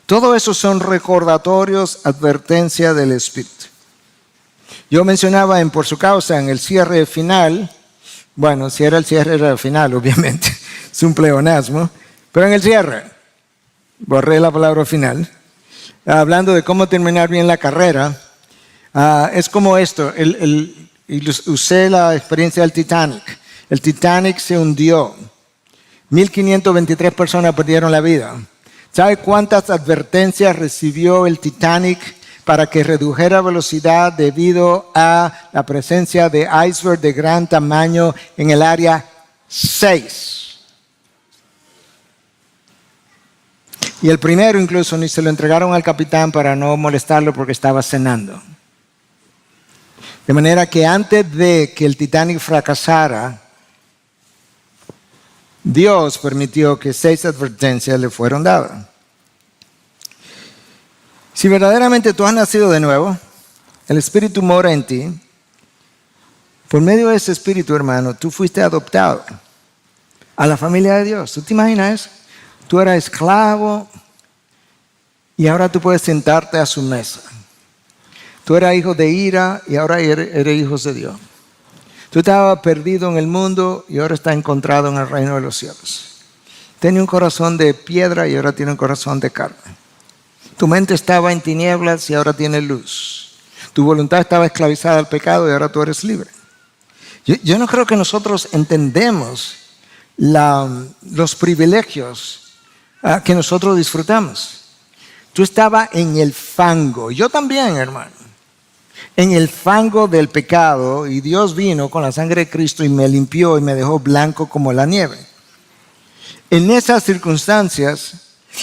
Speaker 1: Todo eso son recordatorios, advertencia del Espíritu. Yo mencionaba en Por Su Causa, en el cierre final, bueno, si era el cierre era el final, obviamente, es un pleonasmo, pero en el cierre, borré la palabra final, hablando de cómo terminar bien la carrera, es como esto, y usé la experiencia del Titanic. El Titanic se hundió, 1,523 personas perdieron la vida. ¿Sabe cuántas advertencias recibió el Titanic para que redujera velocidad debido a la presencia de iceberg de gran tamaño en el área 6? Y el primero incluso ni se lo entregaron al capitán para no molestarlo porque estaba cenando. De manera que antes de que el Titanic fracasara, Dios permitió que 6 advertencias le fueron dadas. Si verdaderamente tú has nacido de nuevo, el Espíritu mora en ti, por medio de ese Espíritu, hermano, tú fuiste adoptado a la familia de Dios. ¿Tú te imaginas eso? Tú eras esclavo y ahora tú puedes sentarte a su mesa. Tú eras hijo de ira y ahora eres hijo de Dios. Tú estabas perdido en el mundo y ahora estás encontrado en el reino de los cielos. Tenía un corazón de piedra y ahora tiene un corazón de carne. Tu mente estaba en tinieblas y ahora tiene luz. Tu voluntad estaba esclavizada al pecado y ahora tú eres libre. Yo no creo que nosotros entendemos los privilegios que nosotros disfrutamos. Tú estabas en el fango. Yo también, hermano. En el fango del pecado, y Dios vino con la sangre de Cristo y me limpió y me dejó blanco como la nieve. En esas circunstancias,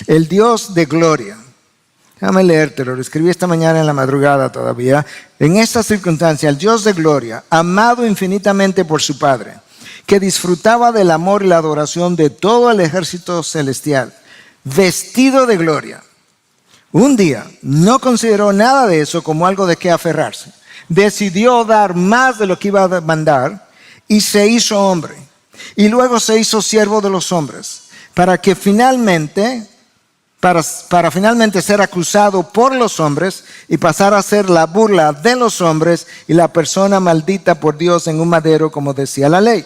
Speaker 1: el Dios de gloria, déjame leértelo, lo escribí esta mañana en la madrugada todavía. En esas circunstancias, el Dios de gloria, amado infinitamente por su Padre, que disfrutaba del amor y la adoración de todo el ejército celestial, vestido de gloria, un día no consideró nada de eso como algo de qué aferrarse. Decidió dar más de lo que iba a demandar y se hizo hombre. Y luego se hizo siervo de los hombres para finalmente ser acusado por los hombres y pasar a ser la burla de los hombres y la persona maldita por Dios en un madero, como decía la ley.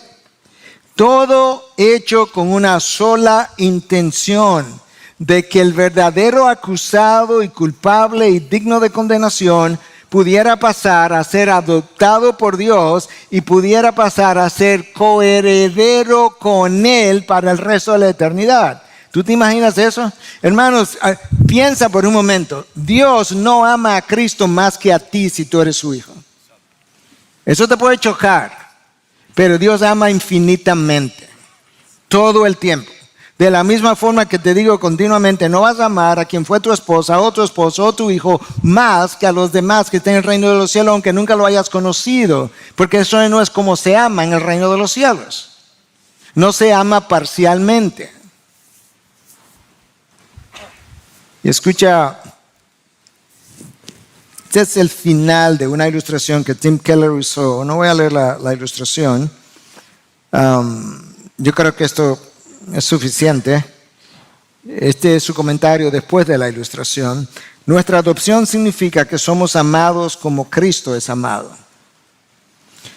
Speaker 1: Todo hecho con una sola intención, de que el verdadero acusado y culpable y digno de condenación pudiera pasar a ser adoptado por Dios y pudiera pasar a ser coheredero con Él para el resto de la eternidad. ¿Tú te imaginas eso? Hermanos, piensa por un momento. Dios no ama a Cristo más que a ti si tú eres su hijo. Eso te puede chocar, pero Dios ama infinitamente, todo el tiempo. De la misma forma que te digo continuamente, no vas a amar a quien fue tu esposa, o tu esposo, o tu hijo, más que a los demás que estén en el reino de los cielos, aunque nunca lo hayas conocido. Porque eso no es como se ama en el reino de los cielos. No se ama parcialmente. Y escucha Este es el final de una ilustración que Tim Keller usó. No voy a leer la ilustración. Yo creo que esto es suficiente. Este es su comentario después de la ilustración. Nuestra adopción significa que somos amados como Cristo es amado.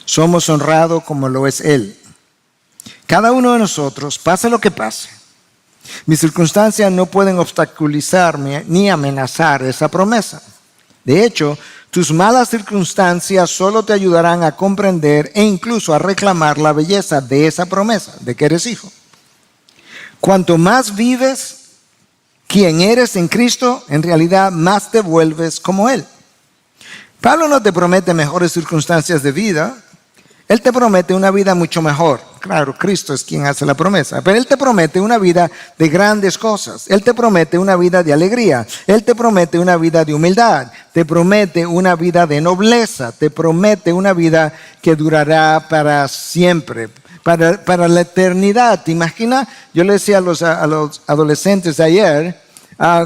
Speaker 1: Somos honrados como lo es Él. Cada uno de nosotros, pase lo que pase, mis circunstancias no pueden obstaculizarme ni amenazar esa promesa. De hecho, tus malas circunstancias solo te ayudarán a comprender e incluso a reclamar la belleza de esa promesa, de que eres hijo. Cuanto más vives quien eres en Cristo, en realidad más te vuelves como Él. Pablo no te promete mejores circunstancias de vida. Él te promete una vida mucho mejor. Claro, Cristo es quien hace la promesa. Pero Él te promete una vida de grandes cosas. Él te promete una vida de alegría. Él te promete una vida de humildad. Te promete una vida de nobleza. Te promete una vida que durará para siempre, para la eternidad. ¿Te imaginas? Yo le decía a los adolescentes ayer,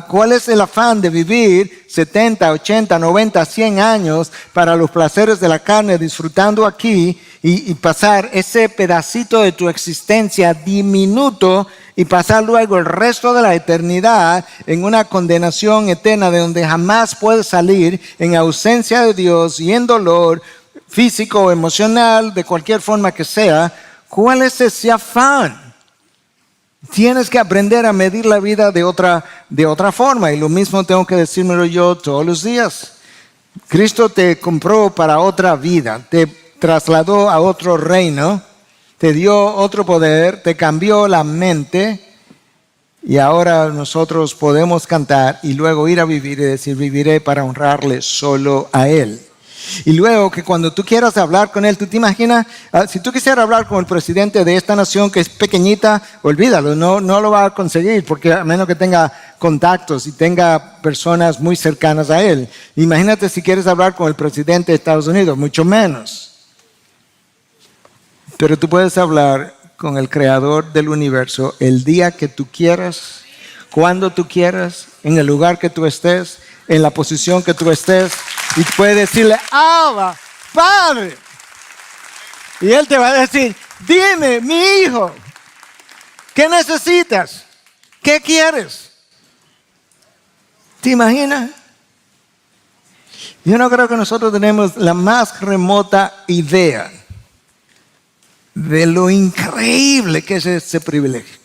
Speaker 1: ¿cuál es el afán de vivir 70, 80, 90, 100 años para los placeres de la carne, disfrutando aquí y pasar ese pedacito de tu existencia diminuto y pasar luego el resto de la eternidad en una condenación eterna de donde jamás puedes salir, en ausencia de Dios y en dolor físico o emocional, de cualquier forma que sea? ¿Cuál es ese afán? Tienes que aprender a medir la vida de otra forma. Y lo mismo tengo que decírmelo yo todos los días. Cristo te compró para otra vida. Te trasladó a otro reino. Te dio otro poder. Te cambió la mente. Y ahora nosotros podemos cantar y luego ir a vivir y decir, viviré para honrarle solo a Él. Y luego que cuando tú quieras hablar con Él, tú te imaginas, si tú quisieras hablar con el presidente de esta nación que es pequeñita, olvídalo, no lo va a conseguir, porque a menos que tenga contactos y tenga personas muy cercanas a Él. Imagínate si quieres hablar con el presidente de Estados Unidos, mucho menos. Pero tú puedes hablar con el creador del universo el día que tú quieras, cuando tú quieras, en el lugar que tú estés, en la posición que tú estés. Y puedes decirle, Abba, Padre. Y Él te va a decir, dime, mi hijo, ¿qué necesitas? ¿Qué quieres? ¿Te imaginas? Yo no creo que nosotros tenemos la más remota idea de lo increíble que es ese privilegio.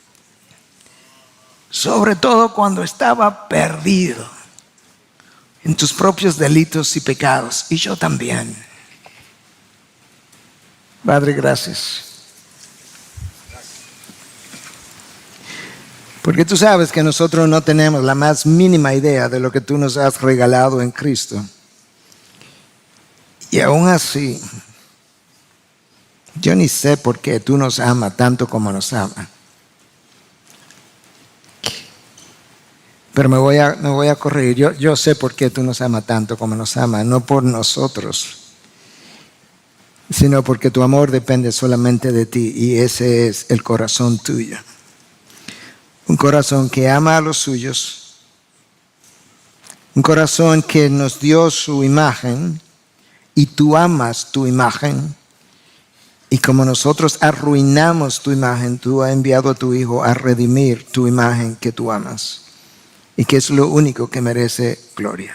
Speaker 1: Sobre todo cuando estaba perdido en tus propios delitos y pecados, y yo también. Padre, gracias. Porque tú sabes que nosotros no tenemos la más mínima idea de lo que tú nos has regalado en Cristo. Y aún así, yo ni sé por qué tú nos amas tanto como nos amas. Pero me voy a corregir. Yo sé por qué tú nos amas tanto como nos amas. No por nosotros, sino porque tu amor depende solamente de ti. Y ese es el corazón tuyo. Un corazón que ama a los suyos. Un corazón que nos dio su imagen. Y tú amas tu imagen. Y como nosotros arruinamos tu imagen, tú has enviado a tu Hijo a redimir tu imagen que tú amas. Y que es lo único que merece gloria.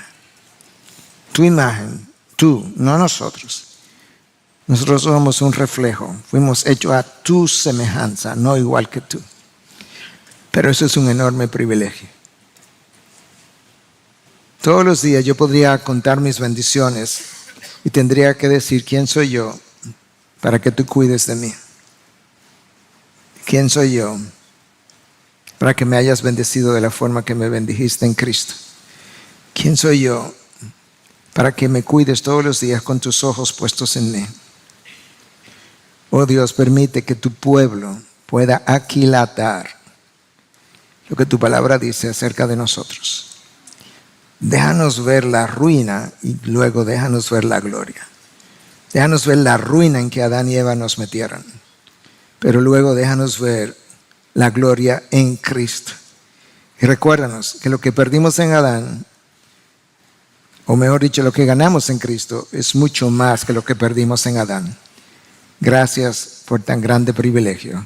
Speaker 1: Tu imagen, tú, no nosotros. Nosotros somos un reflejo. Fuimos hechos a tu semejanza, no igual que tú. Pero eso es un enorme privilegio. Todos los días yo podría contar mis bendiciones y tendría que decir quién soy yo para que tú cuides de mí. ¿Quién soy yo para que me hayas bendecido de la forma que me bendijiste en Cristo? ¿Quién soy yo para que me cuides todos los días con tus ojos puestos en mí? Oh Dios, permite que tu pueblo pueda aquilatar lo que tu palabra dice acerca de nosotros. Déjanos ver la ruina y luego déjanos ver la gloria. Déjanos ver la ruina en que Adán y Eva nos metieron, pero luego déjanos ver la gloria en Cristo. Y recuérdanos que lo que perdimos en Adán, o mejor dicho, lo que ganamos en Cristo es mucho más que lo que perdimos en Adán. Gracias por tan grande privilegio.